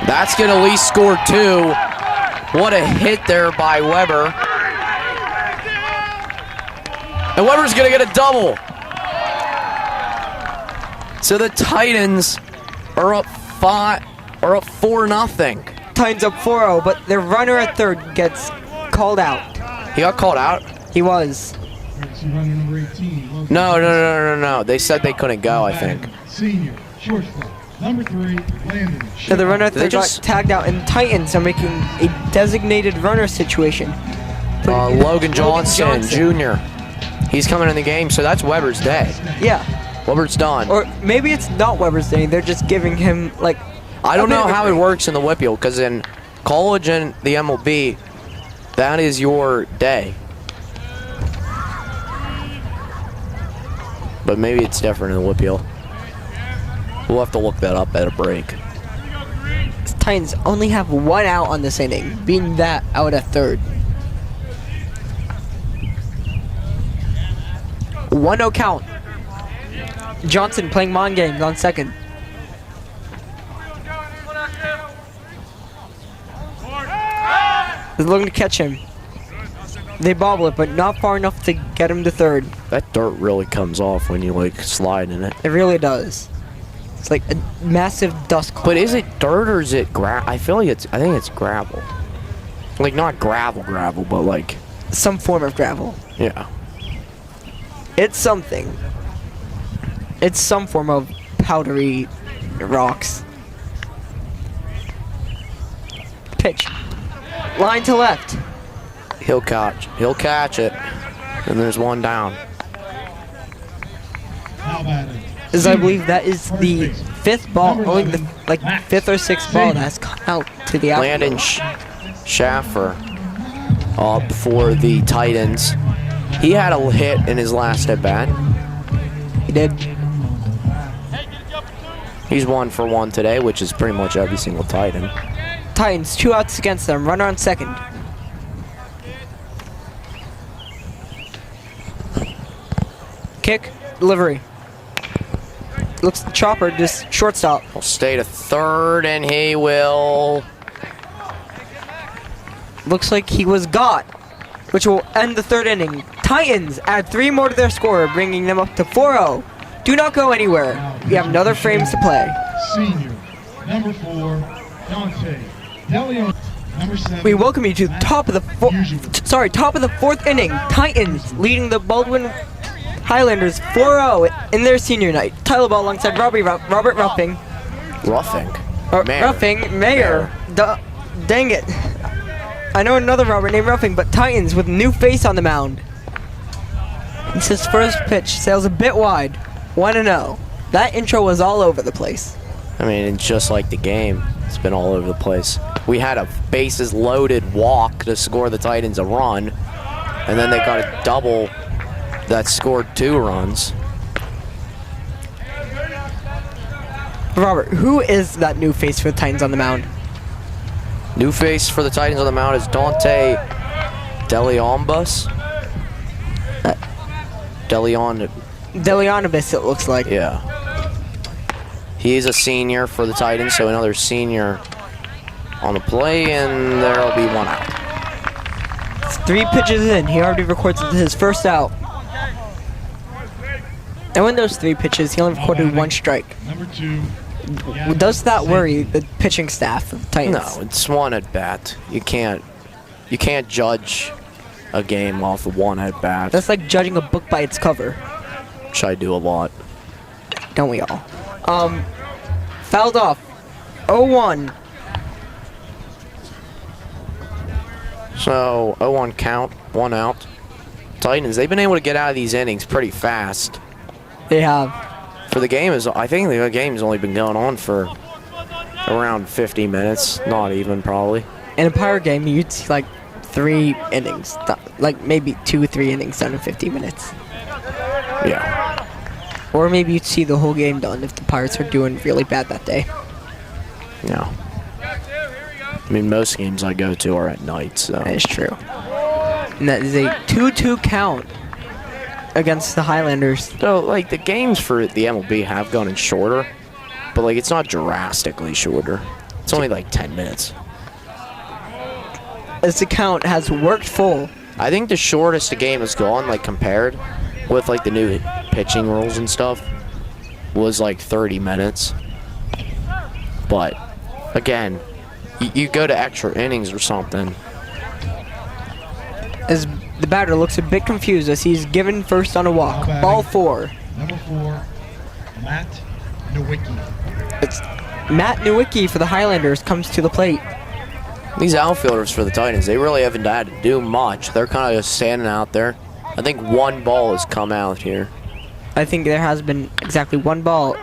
That's going to at least score 2. What a hit there by Weber. And Weber's going to get a double. So the Titans are up 4-0. Titans up 4-0, but their runner at third gets called out. He got called out? He was. No. They said they couldn't go, I think. Senior, shortstop, number 3, Landon. So the runner at Did they third got just- tagged out, and Titans are making a designated runner situation. Putting in Logan Johnson Jr. He's coming in the game, so that's Weber's day. Yeah. Weber's done. Or maybe it's not Weber's day. They're just giving him, like... I don't a bit know of a how it break. works in the Whippeal, because in college and the MLB, that is your day. But maybe it's different in the Whippeal. We'll have to look that up at a break. Titans only have 1 out on this inning, being that out at third. 1-0 count. Johnson playing mind games on second. They're looking to catch him. They bobble it, but not far enough to get him to third. That dirt really comes off when you like slide in it. It really does. It's like a massive dust cloud. But is it dirt or is it gravel? I think it's gravel. Like not gravel, but like Some form of gravel. yeah. It's something. It's some form of powdery rocks. Pitch. Line to left. He'll catch it. And there's 1 down. Now batting. As I believe that is the 5th ball, only the 5th or 6th ball that has come out to the outfield. Landon Schaffer up for the Titans. He had a hit in his last at bat. He did. He's 1 for 1 today, which is pretty much every single Titan. Titans 2 outs against them. Runner on second. Kick. Delivery. looks Chopper, just shortstop. Will stay to third, and he will. Looks like he was got, which will end the third inning. Titans add 3 more to their score, bringing them up to 4-0. Do not go anywhere. We have another frames to play. Senior, number 4, Dante. DeLeon, number 7. We welcome you to the top of the fourth inning. Titans leading the Baldwin Highlanders 4-0 in their senior night. Tyler Ball alongside Robert Ruffing. Ruffing, Mayor. Dang it. I know another Robert named Ruffing, but Titans with a new face on the mound. It's his first pitch, sails a bit wide. 1-0. That intro was all over the place. I mean, it's just like the game. It's been all over the place. We had a bases loaded walk to score the Titans a run, and then they got a double that scored 2 runs. Robert, who is that new face for the Titans on the mound? New face for the Titans on the mound is Dante Delianovich, it looks like. Yeah. He's a senior for the Titans, so another senior on the play, and there'll be 1 out. It's 3 pitches in. He already records his first out. And in those 3 pitches, he only recorded 1 strike. Number 2. Does that worry the pitching staff of the Titans? No, it's 1 at bat. You can't judge a game off of 1 at bat. That's like judging a book by its cover. Which I do a lot. Don't we all? Fouled off. 0-1. So 0-1 count, 1 out. Titans, they've been able to get out of these innings pretty fast. They have. For the game, I think the game's only been going on for around 50 minutes. Not even, probably. In a Pirate game, you'd see like 3 innings. Like maybe 2-3 innings done in 50 minutes. Yeah. Or maybe you'd see the whole game done if the Pirates are doing really bad that day. Yeah. I mean, most games I go to are at night, so. That is true. And that is a 2-2 count against the Highlanders. So, like, the games for the MLB have gone in shorter, but, like, it's not drastically shorter. It's only, like, 10 minutes. This account has worked full. I think the shortest the game has gone, like, compared with, like, the new pitching rules and stuff, was, like, 30 minutes. But, again, you go to extra innings or something. As the batter looks a bit confused as he's given first on a walk. Ball 4. Number 4, Matt Nowicki. It's Matt Nowicki for the Highlanders comes to the plate. These outfielders for the Titans, they really haven't had to do much. They're kind of just standing out there. I think 1 ball has come out here. I think there has been exactly 1 ball.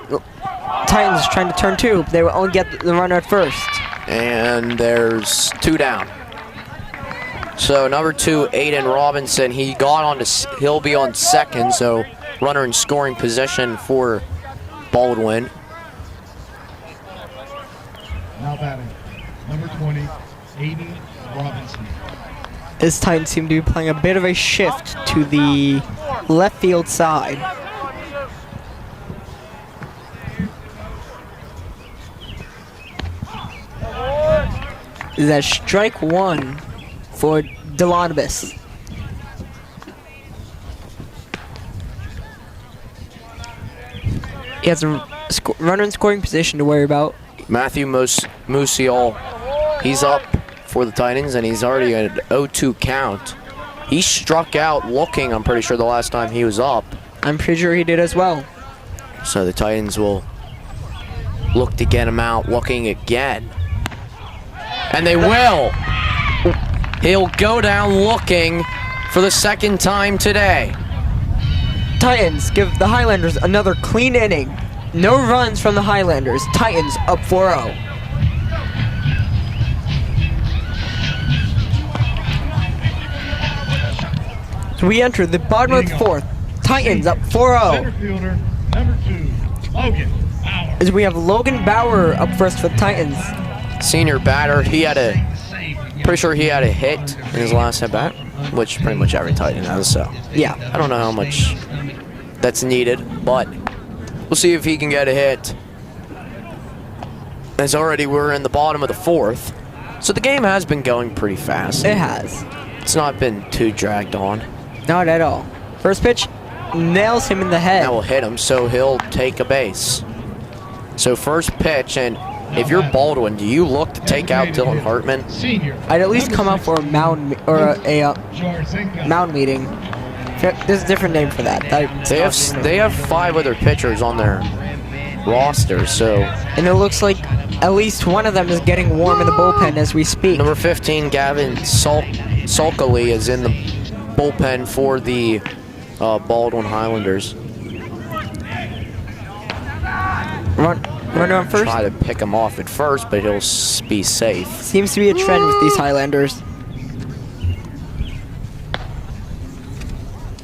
Titans trying to turn 2, but they will only get the runner at first. And there's 2 down. So number 2, Aiden Robinson, he'll be on second, so runner in scoring position for Baldwin. Now batting, number 20, Aiden Robinson. This Titans seem to be playing a bit of a shift to the left field side. That's strike 1 for Delonibus. He has a runner in scoring position to worry about. Matthew Musial, he's up for the Titans, and he's already at an 0-2 count. He struck out looking, I'm pretty sure, the last time he was up. I'm pretty sure he did as well. So the Titans will look to get him out looking again. And they will. He'll go down looking for the 2nd time today. Titans give the Highlanders another clean inning. No runs from the Highlanders. Titans up 4-0. So we enter the bottom of the 4th. Titans up 4-0. Center fielder, number 2, Logan Bauer. As we have Logan Bauer up first for the Titans. Senior batter, pretty sure he had a hit in his last at bat, which pretty much every Titan has, so. Yeah. I don't know how much that's needed, but We'll see if he can get a hit. As already we're in the bottom of the 4th. So the game has been going pretty fast. It has. It's not been too dragged on. Not at all. First pitch nails him in the head. That will hit him, so he'll take a base. So first pitch, and if you're Baldwin, do you look to take out Dylan Hartman? Senior. I'd at least come out for a mound mound meeting. There's a different name for that. They have 5 other pitchers on their roster, so. And it looks like at least one of them is getting warm in the bullpen as we speak. Number 15, Gavin Sulkily, is in the bullpen for the Baldwin Highlanders. Runner on first. Try to pick him off at first, but he'll be safe. Seems to be a trend with these Highlanders.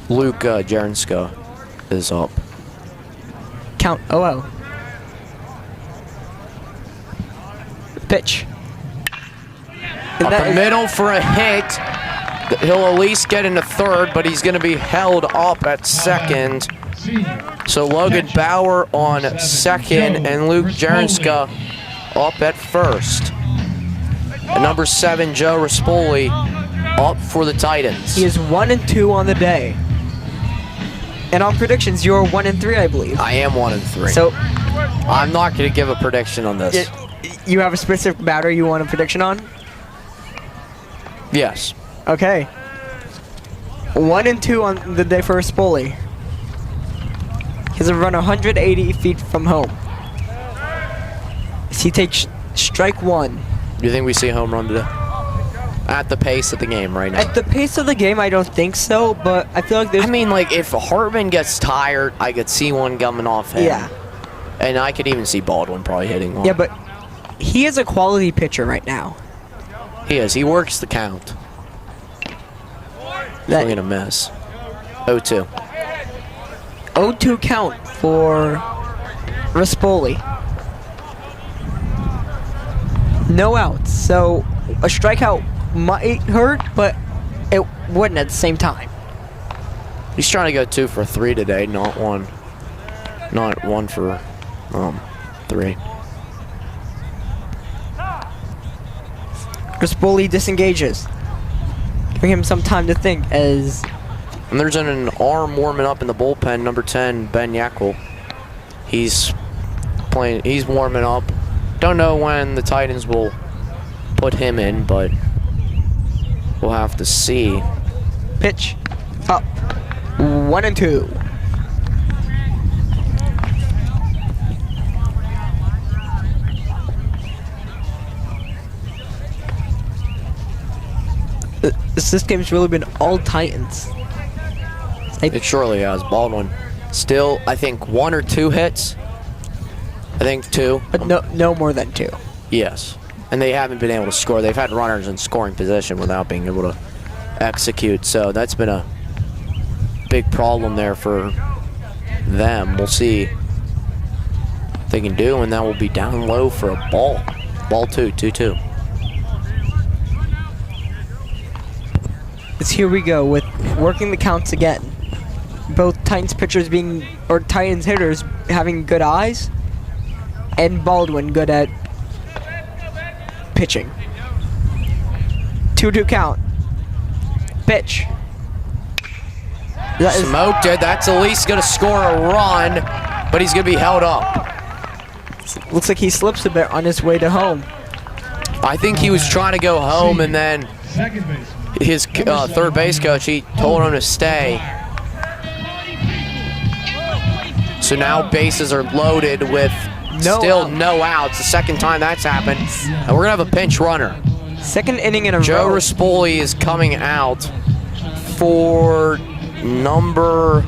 Luke Jarenska is up. Count 0-0. Pitch. Up the middle for a hit. He'll at least get into third, but he's going to be held up at second. So Logan Bauer on second and Luke Jarenska up at first. And number 7, Joe Rispoli, up for the Titans. He is 1-2 on the day. And on predictions, you're 1-3, I believe. I am 1-3. So I'm not going to give a prediction on this. You have a specific batter you want a prediction on? Yes. Okay. 1-2 on the day for Rispoli. He has a run 180 feet from home. He takes strike 1. Do you think we see a home run today? At the pace of the game right now. At the pace of the game, I don't think so, but I feel like there's... I mean, like, if Hartman gets tired, I could see one coming off him. Yeah. And I could even see Baldwin probably hitting one. Yeah, but he is a quality pitcher right now. He is. He works the count. I'm going to miss. 0-2. 0-2 count for Rispoli. No outs, so a strikeout might hurt, but it wouldn't at the same time. He's trying to go 2 for 3 today, not 1 for 3. Rispoli disengages, giving him some time to think as... And there's an arm warming up in the bullpen, number 10, Ben Yackel. He's warming up. Don't know when the Titans will put him in, but we'll have to see. Pitch up. 1-2. This game's really been all Titans. It surely has. Baldwin still, I think, 1 or 2 hits. I think 2. But no more than 2. Yes. And they haven't been able to score. They've had runners in scoring position without being able to execute. So that's been a big problem there for them. We'll see what they can do, and that will be down low for a ball. Ball 2-2. Here we go with working the counts again. Both Titans pitchers Titans hitters having good eyes, and Baldwin good at pitching. 2-2 count. Pitch. Smoked it. That's at least going to score a run, but he's going to be held up. Looks like he slips a bit on his way to home. I think he was trying to go home, and then his third base coach, he told him to stay. So now bases are loaded with no outs. The second time that's happened. And we're going to have a pinch runner. Second inning in a Joe row. Rispoli is coming out for number...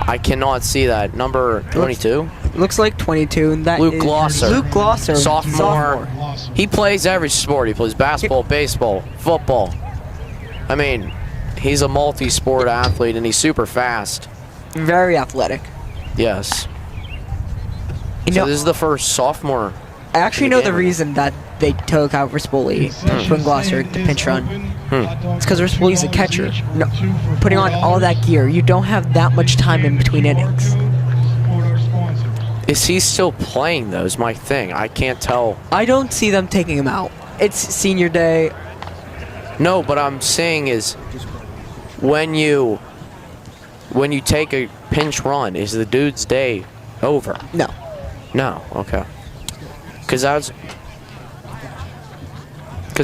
I cannot see that. Number 22? Looks like 22. And that Luke is Glosser. Luke Glosser. Sophomore. He plays every sport. He plays basketball, baseball, football. I mean, he's a multi-sport athlete, and he's super fast. Very athletic. Yes. You So know, this is the first sophomore. I actually know the reason that they took out Rispoli from Glosser to pinch run. It's because Rispoli's a catcher. No, putting on all that gear, you don't have that much time in between innings. Is he still playing, though, is my thing. I can't tell. I don't see them taking him out. It's senior day. No, but I'm saying is when you take a pinch run, is the dude's day over? No. No, okay. Because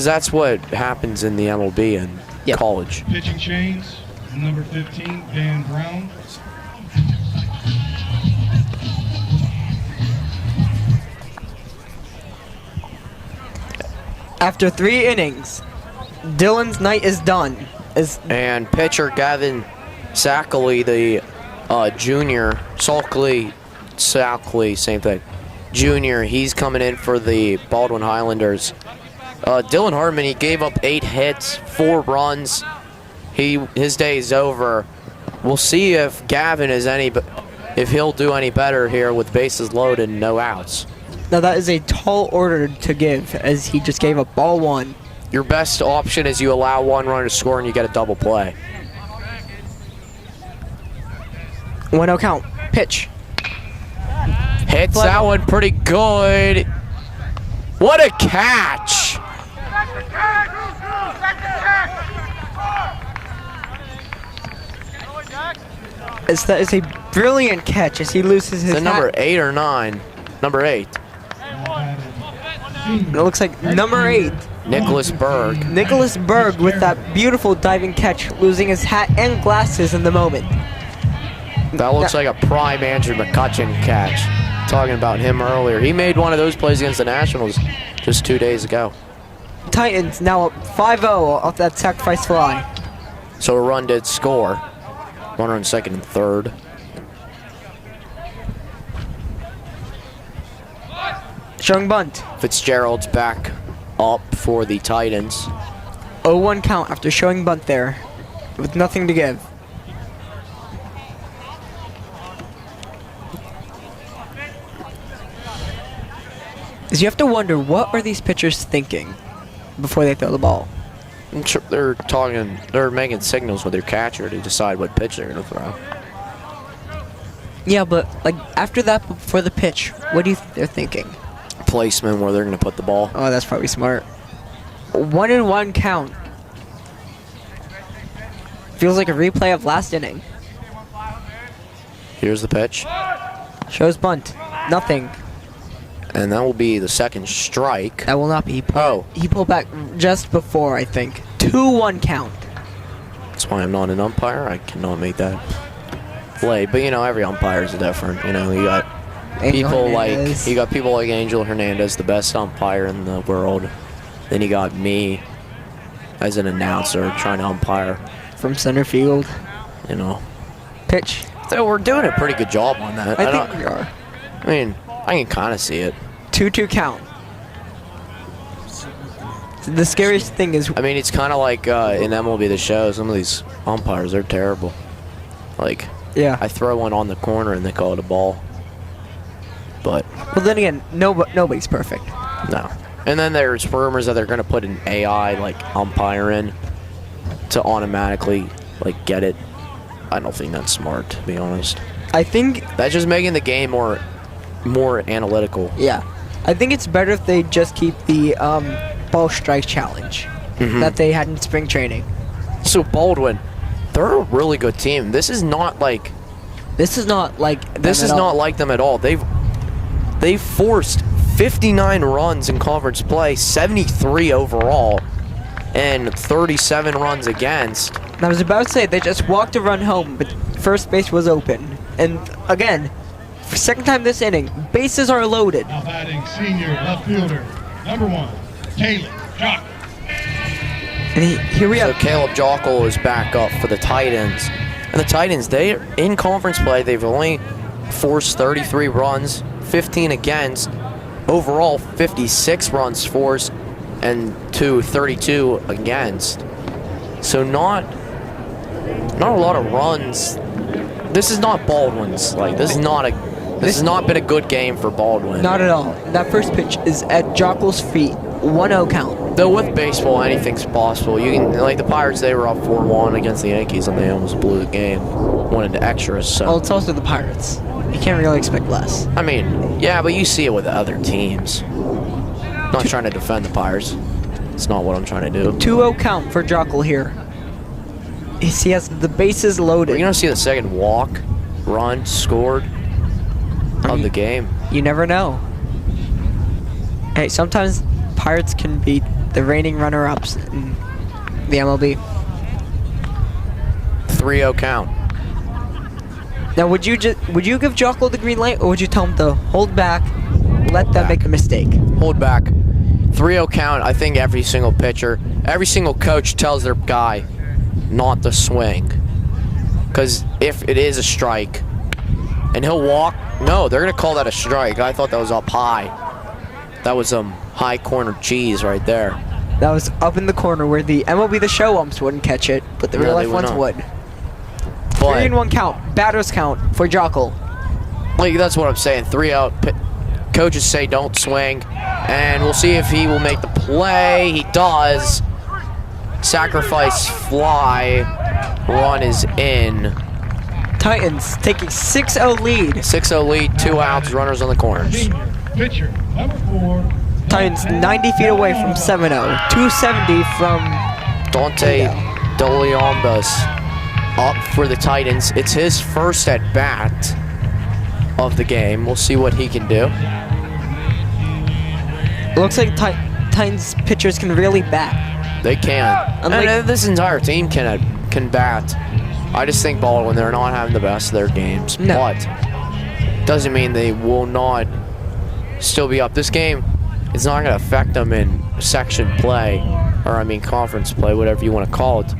that's what happens in the MLB and Yep. college. Pitching chains, number 15, Dan Brown. After 3 innings, Dylan's night is done. And pitcher Gavin Sackley, the junior, Sackley, same thing. Junior, he's coming in for the Baldwin Highlanders. Dylan Hartman, he gave up 8 hits, 4 runs. His day is over. We'll see if Gavin is if he'll do any better here with bases loaded and no outs. Now that is a tall order to give, as he just gave up ball 1. Your best option is you allow 1 runner to score and you get a double play. 1-0 count. Pitch. Hits Fly that ball. one pretty good. What a catch! That is a brilliant catch as he loses his The number hat. 8 or 9? Number 8. It looks like number 8. Nicholas Berg. Nicholas Berg with that beautiful diving catch, losing his hat and glasses in the moment. That looks like a prime Andrew McCutcheon catch. Talking about him earlier. He made one of those plays against the Nationals just 2 days ago. Titans now up 5-0 off that sacrifice fly. So a run did score. Runner in second and third. Showing bunt. Fitzgerald's back up for the Titans. 0-1 count after showing bunt there, with nothing to give. As you have to wonder, what are these pitchers thinking before they throw the ball? I'm sure they're making signals with their catcher to decide what pitch they're gonna throw. Yeah, but like after that, before the pitch, what do you think they're thinking? Placement where they're gonna put the ball. Oh, that's probably smart. 1-1 count. Feels like a replay of last inning. Here's the pitch. Shows bunt. Nothing. And that will be the second strike. That will not be. He pulled back just before, I think. 2-1 count. That's why I'm not an umpire. I cannot make that play. But you know, every umpire is different. You know, you got people like Angel Hernandez, the best umpire in the world. Then you got me as an announcer trying to umpire. From center field. You know. Pitch. So we're doing a pretty good job on that. I think we are. I mean, I can kind of see it. 2-2 count. The scariest thing is... I mean, it's kind of like in MLB The Show, some of these umpires, they're terrible. Like, Yeah. I throw one on the corner and they call it a ball. But, Well, then again, nobody's perfect. no. And then there's rumors that they're going to put an AI, like, umpire in to automatically, like, get it. I don't think that's smart, to be honest. I think... That's just making the game more analytical. Yeah. I think it's better if they just keep the ball strike challenge that they had in spring training. So Baldwin, they're a really good team. This is not like them at all. They've forced 59 runs in conference play, 73 overall, and 37 runs against. And I was about to say they just walked a run home, but first base was open. And again, for second time this inning, bases are loaded. Now batting senior left fielder, number 1, Caleb Jock. And here we So have Caleb Jockel is back up for the Titans. And the Titans, they in conference play, they've only forced 33 runs, 15 against, overall 56 runs forced, and 32 against. So not a lot of runs. This is not Baldwin's. Like, this has not been a good game for Baldwin. not at all. That first pitch is at Jockel's feet. 1-0 count. Though with baseball, anything's possible. You can, like the Pirates, they were up 4-1 against the Yankees, and they almost blew the game, went into extras. So Well, it's also the Pirates. You can't really expect less. I mean, yeah, but you see it with other teams. Not trying to defend the Pirates. It's not what I'm trying to do. 2-0 count for Jockle here. He has the bases loaded. We're going to see the second walk, run, scored of the game. You never know. Hey, sometimes Pirates can beat the reigning runner-ups in the MLB. 3-0 count. Now, would you give Jockle the green light, or would you tell him to hold back, let them make a mistake? Hold back. 3-0 count. I think every single pitcher, every single coach tells their guy not to swing. Because if it is a strike, and he'll walk, no, they're going to call that a strike. I thought that was up high. That was high corner cheese right there. That was up in the corner where the MLB The Show umps wouldn't catch it, but the real life ones would. 3-1 count, batters count for Jockle. Like, that's what I'm saying. 3-out. Coaches say don't swing, and we'll see if he will make the play. He does. Sacrifice fly. Run is in. Titans taking 6-0 lead. 6-0 lead, 2 outs, runners on the corners. Senior pitcher, number 4. Titans 90 feet away from 7-0. 270 from Dante Doliambas up for the Titans. It's his first at bat of the game. We'll see what he can do. It looks like Titans pitchers can really bat. They can. And this entire team can bat. I just think Baldwin, they're not having the best of their games. No. But doesn't mean they will not still be up. This game is not going to affect them in section play, or I mean conference play, whatever you want to call it,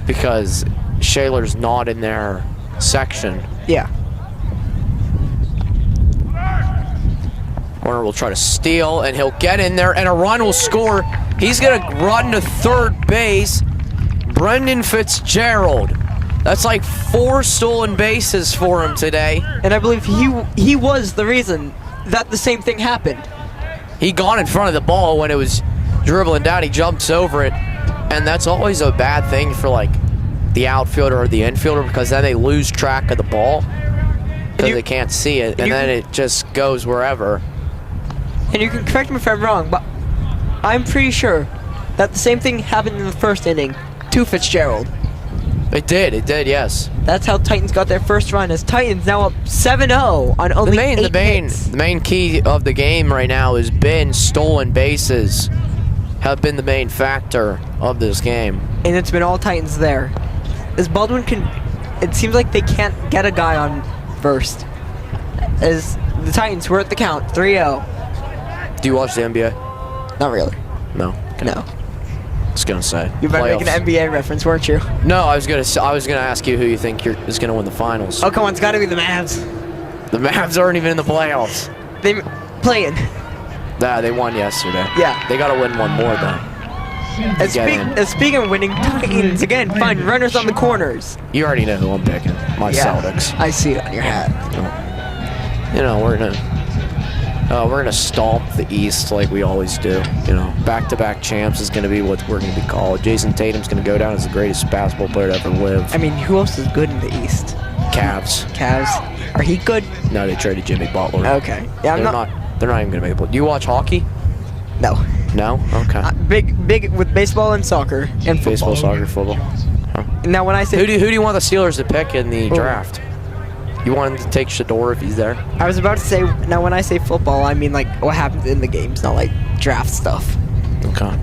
because Shaler's not in their section. Yeah. Warner will try to steal, and he'll get in there, and a run will score. He's going to run to third base. Brendan Fitzgerald. That's like 4 stolen bases for him today. And I believe he was the reason that the same thing happened. He got in front of the ball when it was dribbling down. He jumps over it, and that's always a bad thing for like the outfielder or the infielder, because then they lose track of the ball because they can't see it, and then it just goes wherever. And you can correct me if I'm wrong, but I'm pretty sure that the same thing happened in the first inning to Fitzgerald. It did, yes. That's how Titans got their first run, as Titans now up 7-0 on only 8 hits. The main key of the game right now has been stolen bases, have been the main factor of this game. And it's been all Titans there. As Baldwin it seems like they can't get a guy on first. As the Titans were at the count, 3-0. Do you watch the NBA? Not really. No. No. I was gonna say. You better make an NBA reference, weren't you? No, I was gonna ask you who you think is gonna win the finals. Oh, come on, it's gotta be the Mavs. The Mavs aren't even in the playoffs. They playing. Nah, they won yesterday. Yeah. They gotta win one more though. And speaking of winning, Titans again find runners on the corners. You already know who I'm picking. My Celtics. I see it on your hat. You know, we're gonna stomp the East like we always do. You know, back-to-back champs is gonna be what we're gonna be called. Jason Tatum's gonna go down as the greatest basketball player to ever live. I mean, who else is good in the East? Cavs. Are he good? No, they traded Jimmy Butler. Okay. Yeah, They're not even gonna make it. Do you watch hockey? No. No? Okay. Big with baseball and soccer and football. Baseball, soccer, football. Huh. Now, when I say who do you want the Steelers to pick in the draft? You want him to take Shador if he's there? I was about to say, now when I say football, I mean like what happens in the games, not like draft stuff. Okay.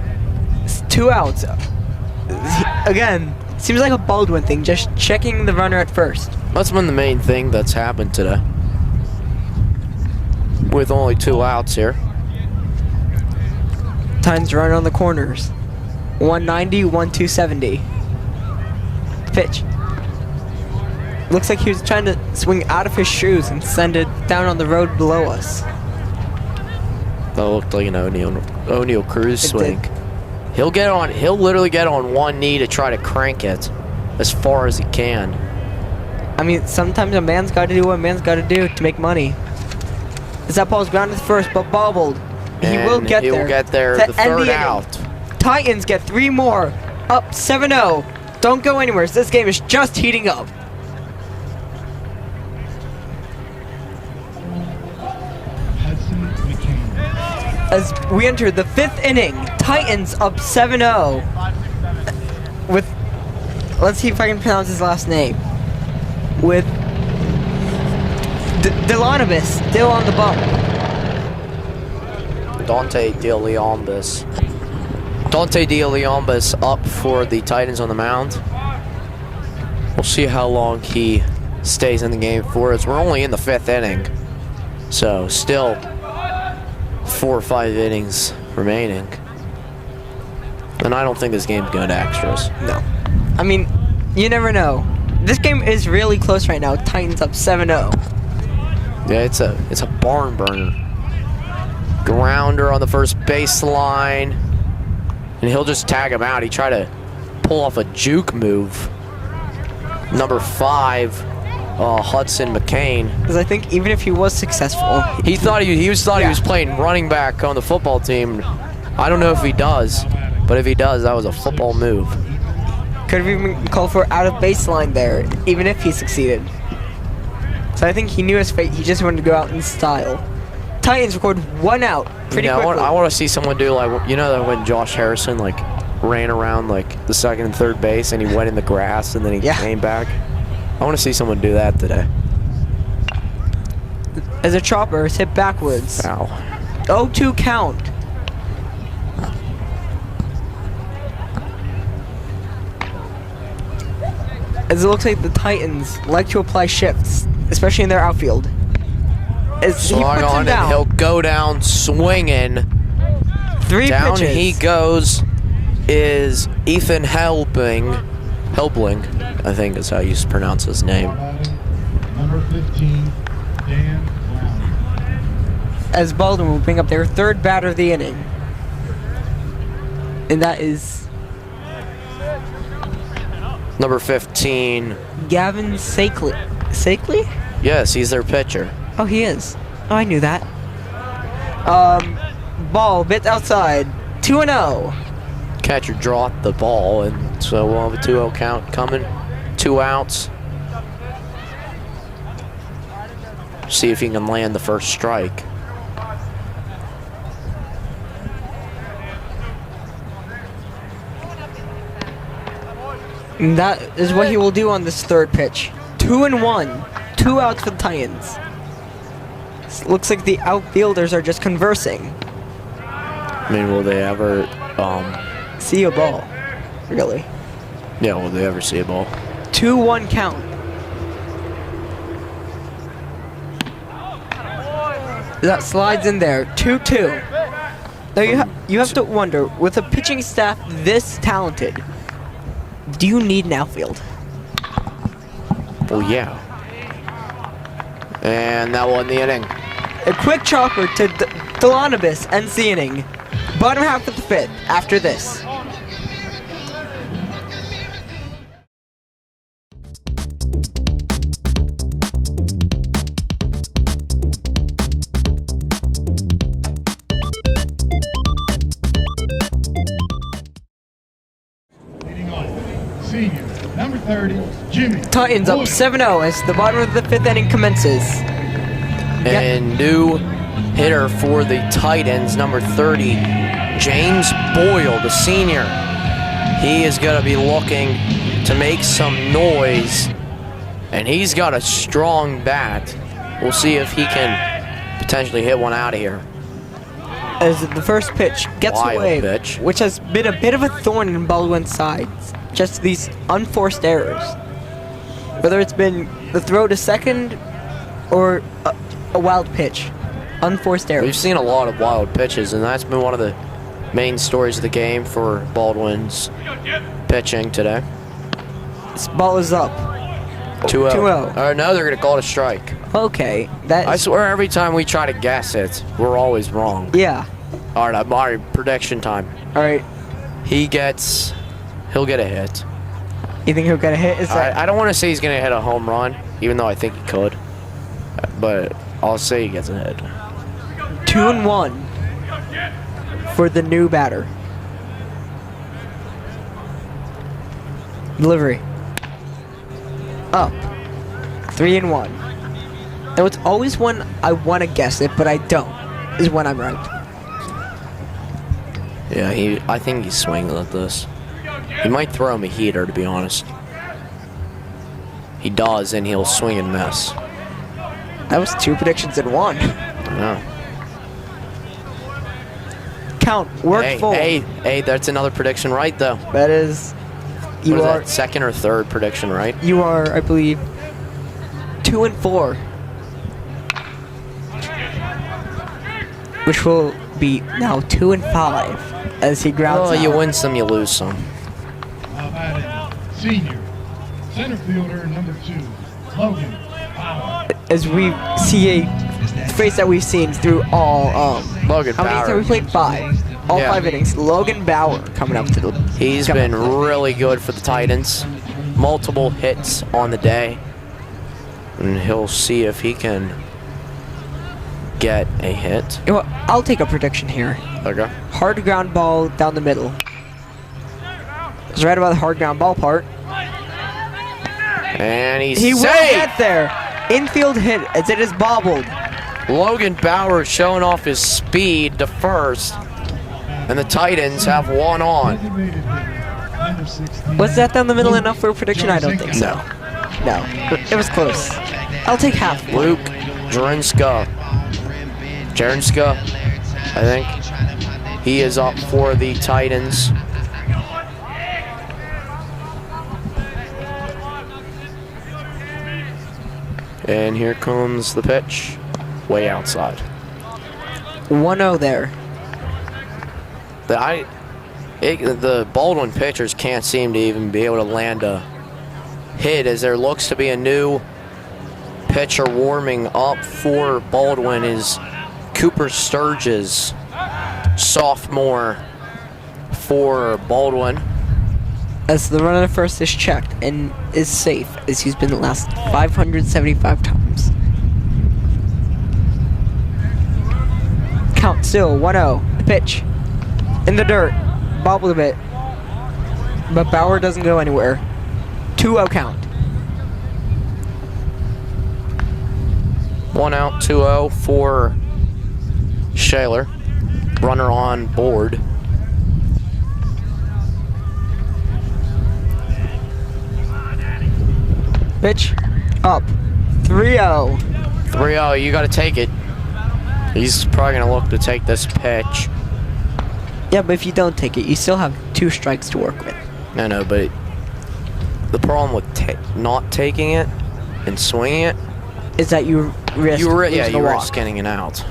It's 2 outs. Again, seems like a Baldwin thing, just checking the runner at first. That's been the main thing that's happened today. With only 2 outs here. Titans run on the corners. 190, 270. Pitch. Looks like he was trying to swing out of his shoes and send it down on the road below us. That looked like an O'Neal Cruz swing. Did. He'll literally get on one knee to try to crank it as far as he can. I mean, sometimes a man's got to do what a man's got to do to make money. As that ball's grounded first, but bobbled. He will get there. The third out. Titans get 3 more. Up 7-0. Don't go anywhere. This game is just heating up. As we enter the 5th inning, Titans up 7-0 with, let's see if I can pronounce his last name, with Delonibus still on the bump. Dante DeLeombus up for the Titans on the mound. We'll see how long he stays in the game for us. We're only in the 5th inning, so still 4 or 5 innings remaining. And I don't think this game's going to extras. No. I mean, you never know. This game is really close right now. Titans up 7-0. Yeah, it's a barn burner. Grounder on the first baseline, and he'll just tag him out. He tried to pull off a juke move. Number 5, Hudson McCain. Because I think even if he was successful, He thought he was playing running back on the football team. I don't know if he does, but if he does, that was a football move. could have even called for out of baseline there, even if he succeeded. So I think he knew his fate. He just wanted to go out in style. Titans record 1 out pretty quickly. I want to see someone do like, you know, that when Josh Harrison like ran around like the 2nd and 3rd base and he went in the grass and then he came back. I want to see someone do that today. As a chopper is hit backwards. Foul. 0-2 count. As it looks like the Titans like to apply shifts, especially in their outfield. As he Swung puts him on and down. he'll go down swinging. 3 Down pitches. he goes is Ethan Helbling, I think is how you pronounce his name. Number 15, Dan Brown. As Baldwin will bring up their 3rd batter of the inning. And that is Number 15. Gavin Sakley. Sakley? Yes, he's their pitcher. Oh, he is. Oh, I knew that. Ball bit outside. 2-0. Catcher dropped the ball, and so we'll have a 2-0 count coming. 2 outs. See if he can land the first strike. And that is what he will do on this 3rd pitch. 2-1. 2 outs for the Titans. Looks like the outfielders are just conversing. I mean, will they ever, See a ball. Really. yeah, will they ever see a ball? 2-1 count. That slides in there. 2-2. Now you have to wonder, with a pitching staff this talented, do you need an outfield? Well, yeah. And that won the inning. A quick chopper to Delonibus ends the inning. Bottom half of the 5th after this. Leading off, senior, number 30, Jimmy. Titans up Boyd. 7-0 as the bottom of the 5th inning commences. And new hitter for the Titans, number 30, James Boyle, the senior. He is going to be looking to make some noise, and he's got a strong bat. We'll see if he can potentially hit one out of here. As the first pitch gets Wild away, pitch. which has been a bit of a thorn in Baldwin's sides. Just these unforced errors. Whether it's been the throw to second or a wild pitch. Unforced errors. We've seen a lot of wild pitches, and that's been one of the main stories of the game for Baldwin's pitching today. This ball is up. 2-0. 2-0. No, they're going to call it a strike. Okay, that I is, swear every time we try to guess it, we're always wrong. yeah. All right, Amari, prediction time. All right. He'll get a hit. You think he'll get a hit? Is that I don't want to say he's going to hit a home run, even though I think he could. But I'll say he gets a hit. 2-1 for the new batter? Delivery. Up. 3-1. Now it's always when I want to guess it, but I don't, is when I'm right. Yeah, I think he's swinging at this. He might throw him a heater, to be honest. He does, and he'll swing and miss. That was 2 predictions in 1. I know. Count, work full. Hey, that's another prediction right, though. That is, you What is are that, second or third prediction, right? You are, I believe, 2 and 4, which will be now 2 and 5 as he grounds Oh, you out. win some, you lose some. Now batting, senior, center fielder number 2, Logan Power. As we see a phrase that we've seen through all Logan how many Bauer. times we played? 5. All Yeah. 5 innings. Logan Bauer coming up to the. He's been really good for the Titans. Multiple hits on the day. And he'll see if he can get a hit. You know what, I'll take a prediction here. Okay. Hard ground ball down the middle. I was right about the hard ground ball part. And he's He will safe! get there. Infield hit as it is bobbled. Logan Bauer showing off his speed to first. And the Titans have one on. Designated hitter, number 16. Was that down the middle enough for a prediction? I don't think so. No. No, it was close. I'll take half. Luke Jerinska, I think. He is up for the Titans. And here comes the pitch, way outside. 1-0 there. The Baldwin pitchers can't seem to even be able to land a hit, as there looks to be a new pitcher warming up for Baldwin is Cooper Sturgis, sophomore for Baldwin. As the runner first is checked and is safe, as he's been the last 575 times. Count still, 1-0. The pitch. In the dirt. Bobbled a bit. But Bauer doesn't go anywhere. 2-0 count. 1 out, 2-0 for Shaler. Runner on board. Pitch. Up. 3-0. 3-0, you got to take it. He's probably going to look to take this pitch. Yeah, but if you don't take it, you still have 2 strikes to work with. I know, but the problem with not taking it and swinging it, Is that you risk you losing a walk. risk getting it out.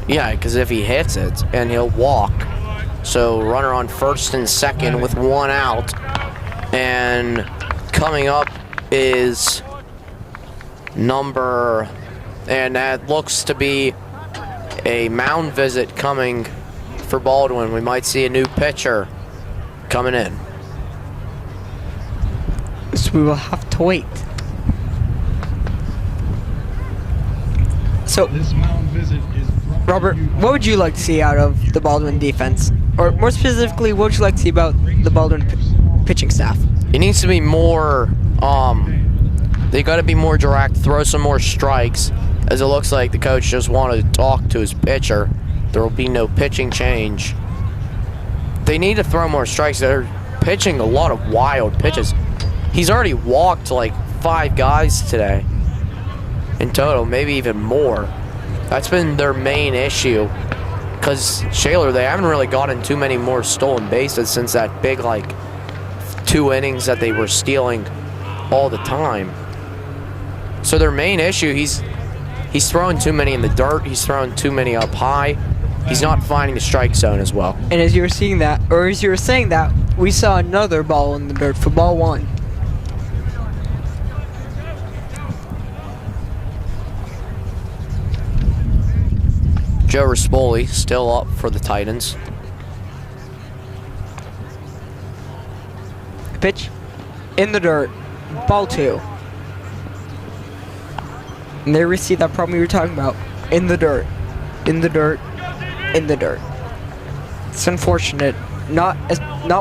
Yeah, because if he hits it, and he'll walk. So runner on first and second with 1 out. And coming up is and that looks to be a mound visit coming for Baldwin. We might see a new pitcher coming in. So we will have to wait. So, This mound visit is brought to Robert, you by- what would you like to see out of the Baldwin defense? Or more specifically, what would you like to see about the Baldwin pitching staff? It needs to be more, they got to be more direct, throw some more strikes, as it looks like the coach just wanted to talk to his pitcher. There will be no pitching change. They need to throw more strikes. They're pitching a lot of wild pitches. He's already walked like 5 guys today in total, maybe even more. That's been their main issue, because Shaler, they haven't really gotten too many more stolen bases since that big, like, 2 innings that they were stealing all the time. So their main issue, he's throwing too many in the dirt, he's throwing too many up high, he's not finding the strike zone as well. And as you were seeing that, or as you were saying that, we saw another ball in the dirt for ball 1. Joe Rispoli still up for the Titans. Pitch in the dirt, ball 2. And there we see that problem you were talking about. In the dirt, in the dirt, in the dirt. It's unfortunate. Not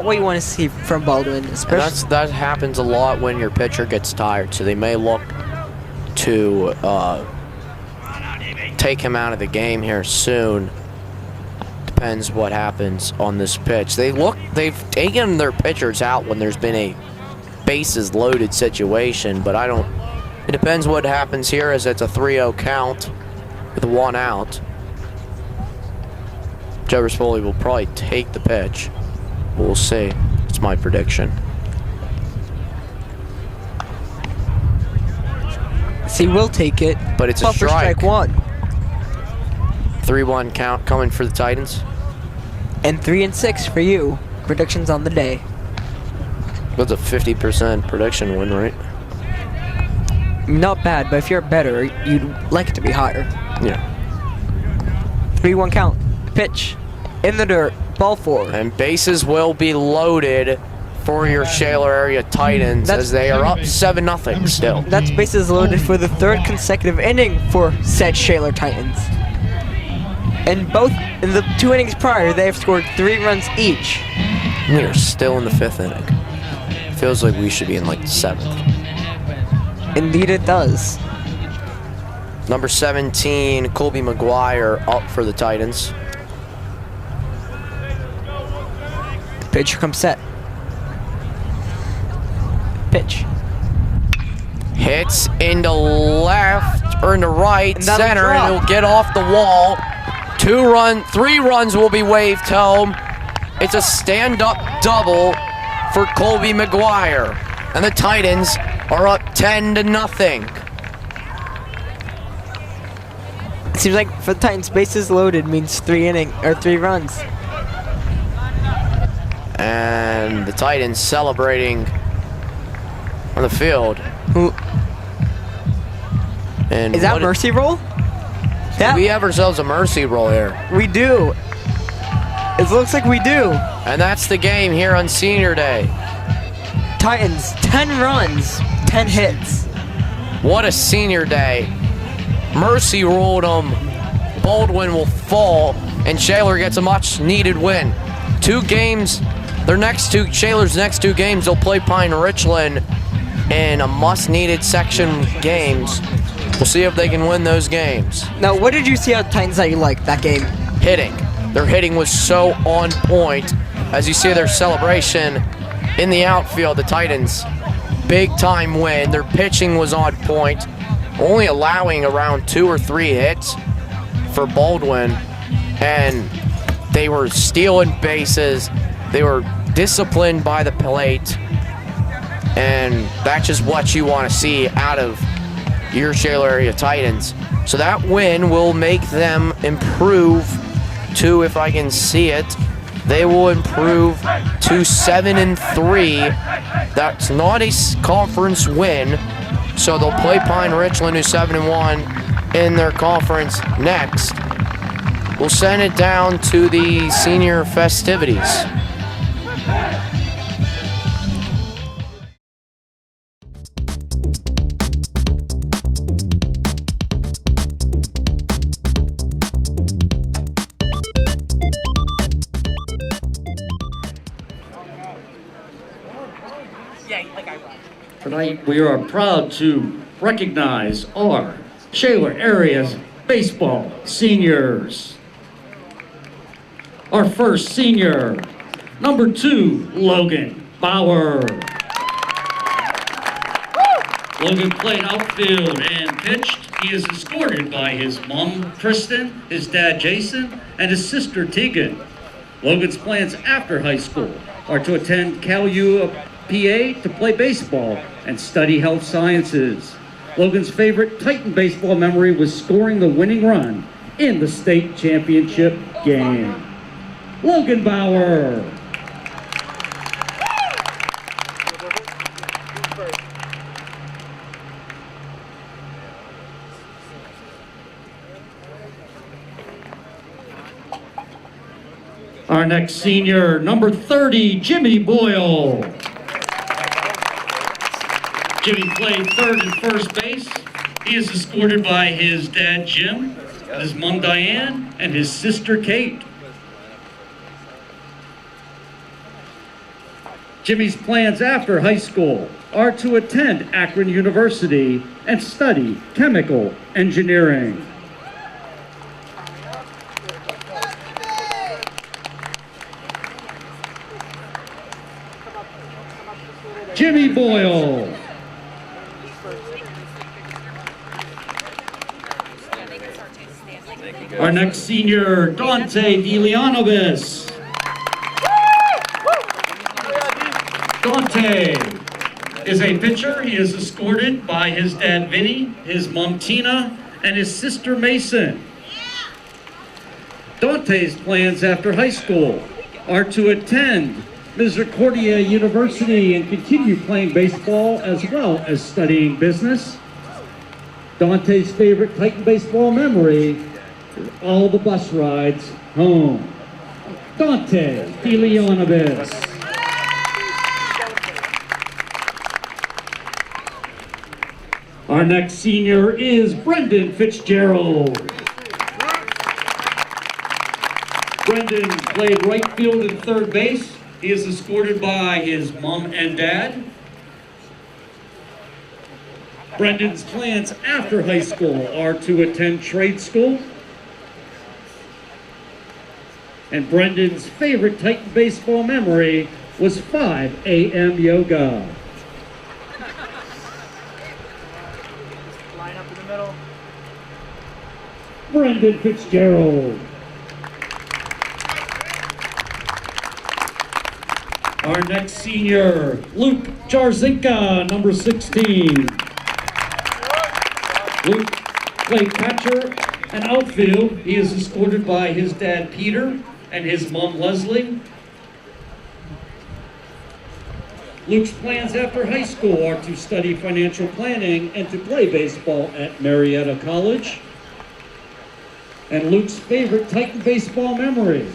what you want to see from Baldwin, especially. And that happens a lot when your pitcher gets tired, so they may look to take him out of the game here soon, depends what happens on this pitch. They've taken their pitchers out when there's been a bases loaded situation, but it depends what happens here, as it's a 3-0 count with 1 out. Joe Rispoli will probably take the pitch. We'll see. It's my prediction. He will take it. But it's a Buffer strike. 1. 3-1 count coming for the Titans. And 3-6 for you. Predictions on the day. That's a 50% prediction win, right? Not bad, but if you're better, you'd like it to be higher. Yeah. 3-1 count. Pitch. In the dirt. Ball 4. And bases will be loaded for your Shaler area Titans, as they are up 7-0 still. That's bases loaded for the 3rd consecutive inning for said Shaler Titans. And in the 2 innings prior, they have scored 3 runs each. We are still in the 5th inning. Feels like we should be in like the 7th. Indeed it does. Number 17, Colby McGuire, up for the Titans. Pitcher comes set. Pitch. Hits into left, or into right, And that'll center, drop. and it'll get off the wall. 3 runs will be waved home. It's a stand-up double for Colby McGuire. And the Titans are up 10-0. Seems like for the Titans, bases loaded means 3 runs. And the Titans celebrating on the field. And Is that mercy roll? We have ourselves a mercy roll here. We do. It looks like we do. And that's the game here on Senior Day. Titans, 10 runs, 10 hits. What a Senior Day. Mercy ruled them. Baldwin will fall, and Shaler gets a much-needed win. 2 games, Shaler's next 2 games, they'll play Pine Richland in a much-needed section games. We'll see if they can win those games. Now, what did you see out of Titans that you liked that game? Hitting. Their hitting was so on point. As you see their celebration in the outfield, the Titans, big-time win. Their pitching was on point, only allowing around 2 or 3 hits for Baldwin, and they were stealing bases. They were disciplined by the plate, and that's just what you want to see out of your Shaler area Titans. So that win will make them improve to, if I can see it, they will improve to 7-3. That's not a conference win, so they'll play Pine Richland, who's 7-1 in their conference next. We'll send it down to the senior festivities. Tonight, we are proud to recognize our Shaler area's baseball seniors. Our first senior, number 2, Logan Bauer. Logan played outfield and pitched. He is escorted by his mom, Kristen, his dad, Jason, and his sister, Tegan. Logan's plans after high school are to attend Cal U PA to play baseball and study health sciences. Logan's favorite Titan baseball memory was scoring the winning run in the state championship game. Logan Bauer. Our next senior, number 30, Jimmy Boyle. Jimmy played third and first base. He is escorted by his dad, Jim, his mom, Diane, and his sister, Kate. Jimmy's plans after high school are to attend Akron University and study chemical engineering. Jimmy Boyle. Our next senior, Dante DeLeonobis. Dante is a pitcher. He is escorted by his dad Vinny, his mom Tina, and his sister Mason. Dante's plans after high school are to attend Misericordia University and continue playing baseball as well as studying business. Dante's favorite Titan baseball memory is all the bus rides home. Dante DeLeonobis. Our next senior is Brendan Fitzgerald. Brendan played right field and third base. He is escorted by his mom and dad. Brendan's plans after high school are to attend trade school. And Brendan's favorite Titan baseball memory was 5 a.m. yoga. Line up in the middle. Brendan Fitzgerald. Our next senior, Luke Jarzinka, number 16. Luke played catcher and outfield. He is escorted by his dad Peter and his mom Leslie. Luke's plans after high school are to study financial planning and to play baseball at Marietta College. And Luke's favorite Titan baseball memory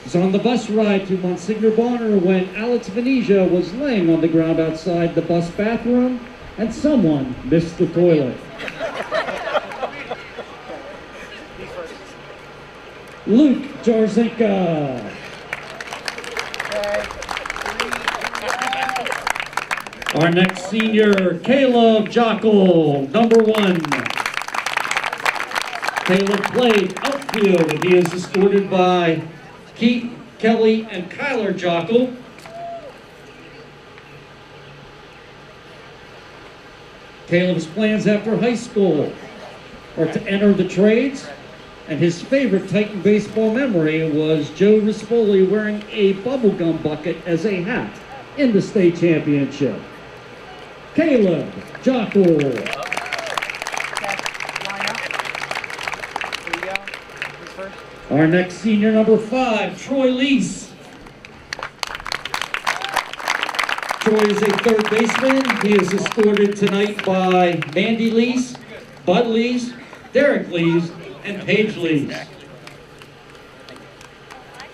is on the bus ride to Monsignor Bonner when Alex Venezia was laying on the ground outside the bus bathroom and someone missed the toilet. Luke Jarzinka. Our next senior, Caleb Jockel, number 1. Caleb played outfield and he is escorted by Keith, Kelly, and Kyler Jockel. Caleb's plans after high school are to enter the trades, and his favorite Titan baseball memory was Joe Rispoli wearing a bubblegum bucket as a hat in the state championship. Caleb Jockel. Line up. Here we go. Who's first? Our next senior, number 5, Troy Lease. Troy is a third baseman. He is escorted tonight by Mandy Lease, Bud Lease, Derek Lease, and Paige Lease.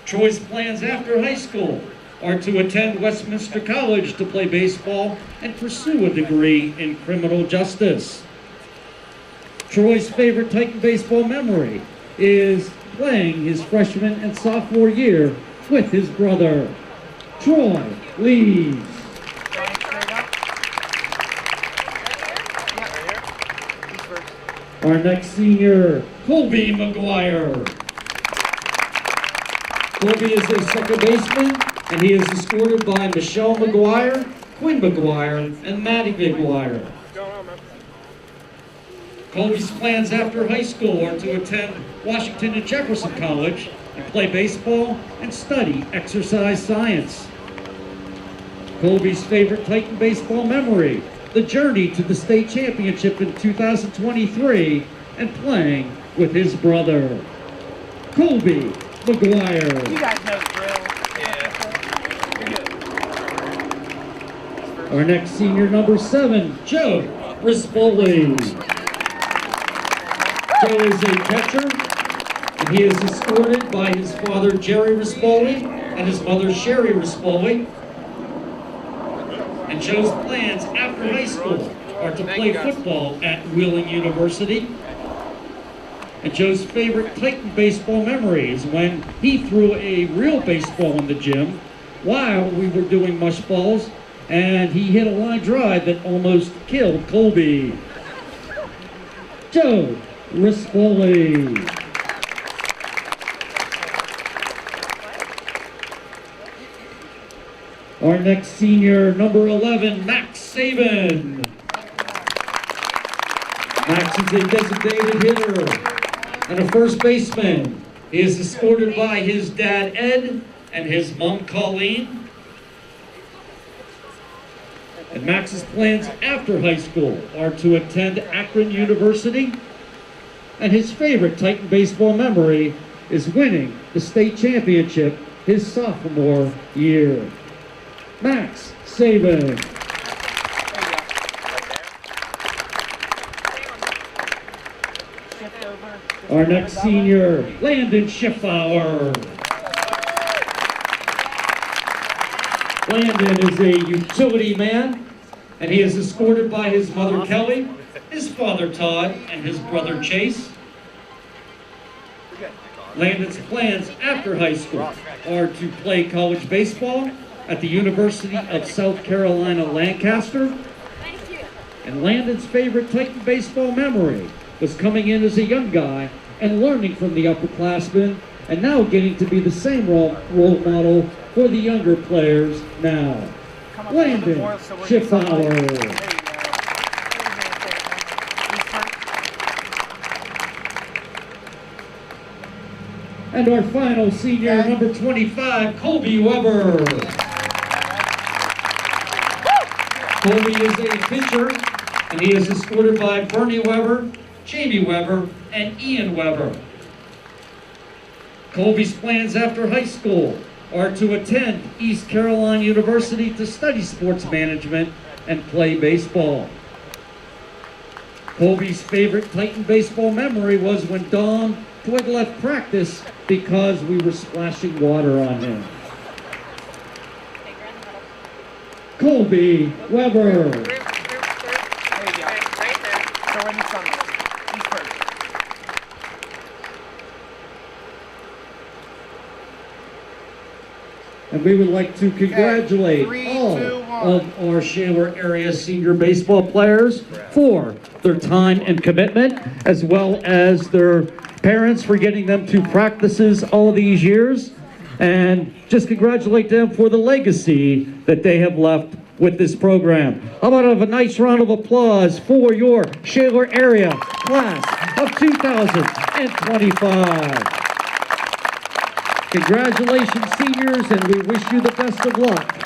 Troy's plans after high school are to attend Westminster College to play baseball and pursue a degree in criminal justice. Troy's favorite Titan baseball memory is playing his freshman and sophomore year with his brother, Troy Lees. Line straight up. Yep. Who's first? Our next senior, Colby McGuire. Colby is a second baseman, and he is escorted by Michelle McGuire, Quinn McGuire, and Maddie McGuire. Colby's plans after high school are to attend Washington and Jefferson College and play baseball and study exercise science. Colby's favorite Titan baseball memory, the journey to the state championship in 2023 and playing with his brother, Colby McGuire. You guys know the drill. Our next senior, number 7, Joe Rispoli. Joe is a catcher, and he is escorted by his father, Jerry Rispoli, and his mother, Sherry Rispoli. And Joe's plans after high school are to play football at Wheeling University. And Joe's favorite Titan baseball memory is when he threw a real baseball in the gym while we were doing mush balls, and he hit a line drive that almost killed Colby. Joe Rispoli. Our next senior, number 11, Max Saban. Max is a designated hitter and a first baseman. He is escorted by his dad, Ed, and his mom, Colleen. And Max's plans after high school are to attend Akron University. And his favorite Titan baseball memory is winning the state championship his sophomore year. Max Saban. Our next senior, Landon Schiffauer. Landon is a utility man, and he is escorted by his mother Kelly, his father Todd, and his brother Chase. Landon's plans after high school are to play college baseball at the University of South Carolina, Lancaster. And Landon's favorite Titan baseball memory was coming in as a young guy and learning from the upperclassmen, and now getting to be the same role model for the younger players now. Landon Schiffauer. And our final senior, number 25, Colby Weber. Colby is a pitcher, and he is escorted by Bernie Weber, Jamie Weber, and Ian Weber. Colby's plans after high school are to attend East Carolina University to study sports management and play baseball. Colby's favorite Titan baseball memory was when Dom Twig left practice because we were splashing water on him. Colby Weber. There you go. Right there. So in the sun. He's first. And we would like to congratulate Three, all two, one. of our Shaler area senior baseball players for their time and commitment, as well as their parents for getting them to practices all these years. And just congratulate them for the legacy that they have left with this program. How about a nice round of applause for your Shaler area class of 2025. Congratulations, seniors, and we wish you the best of luck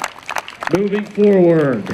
moving forward.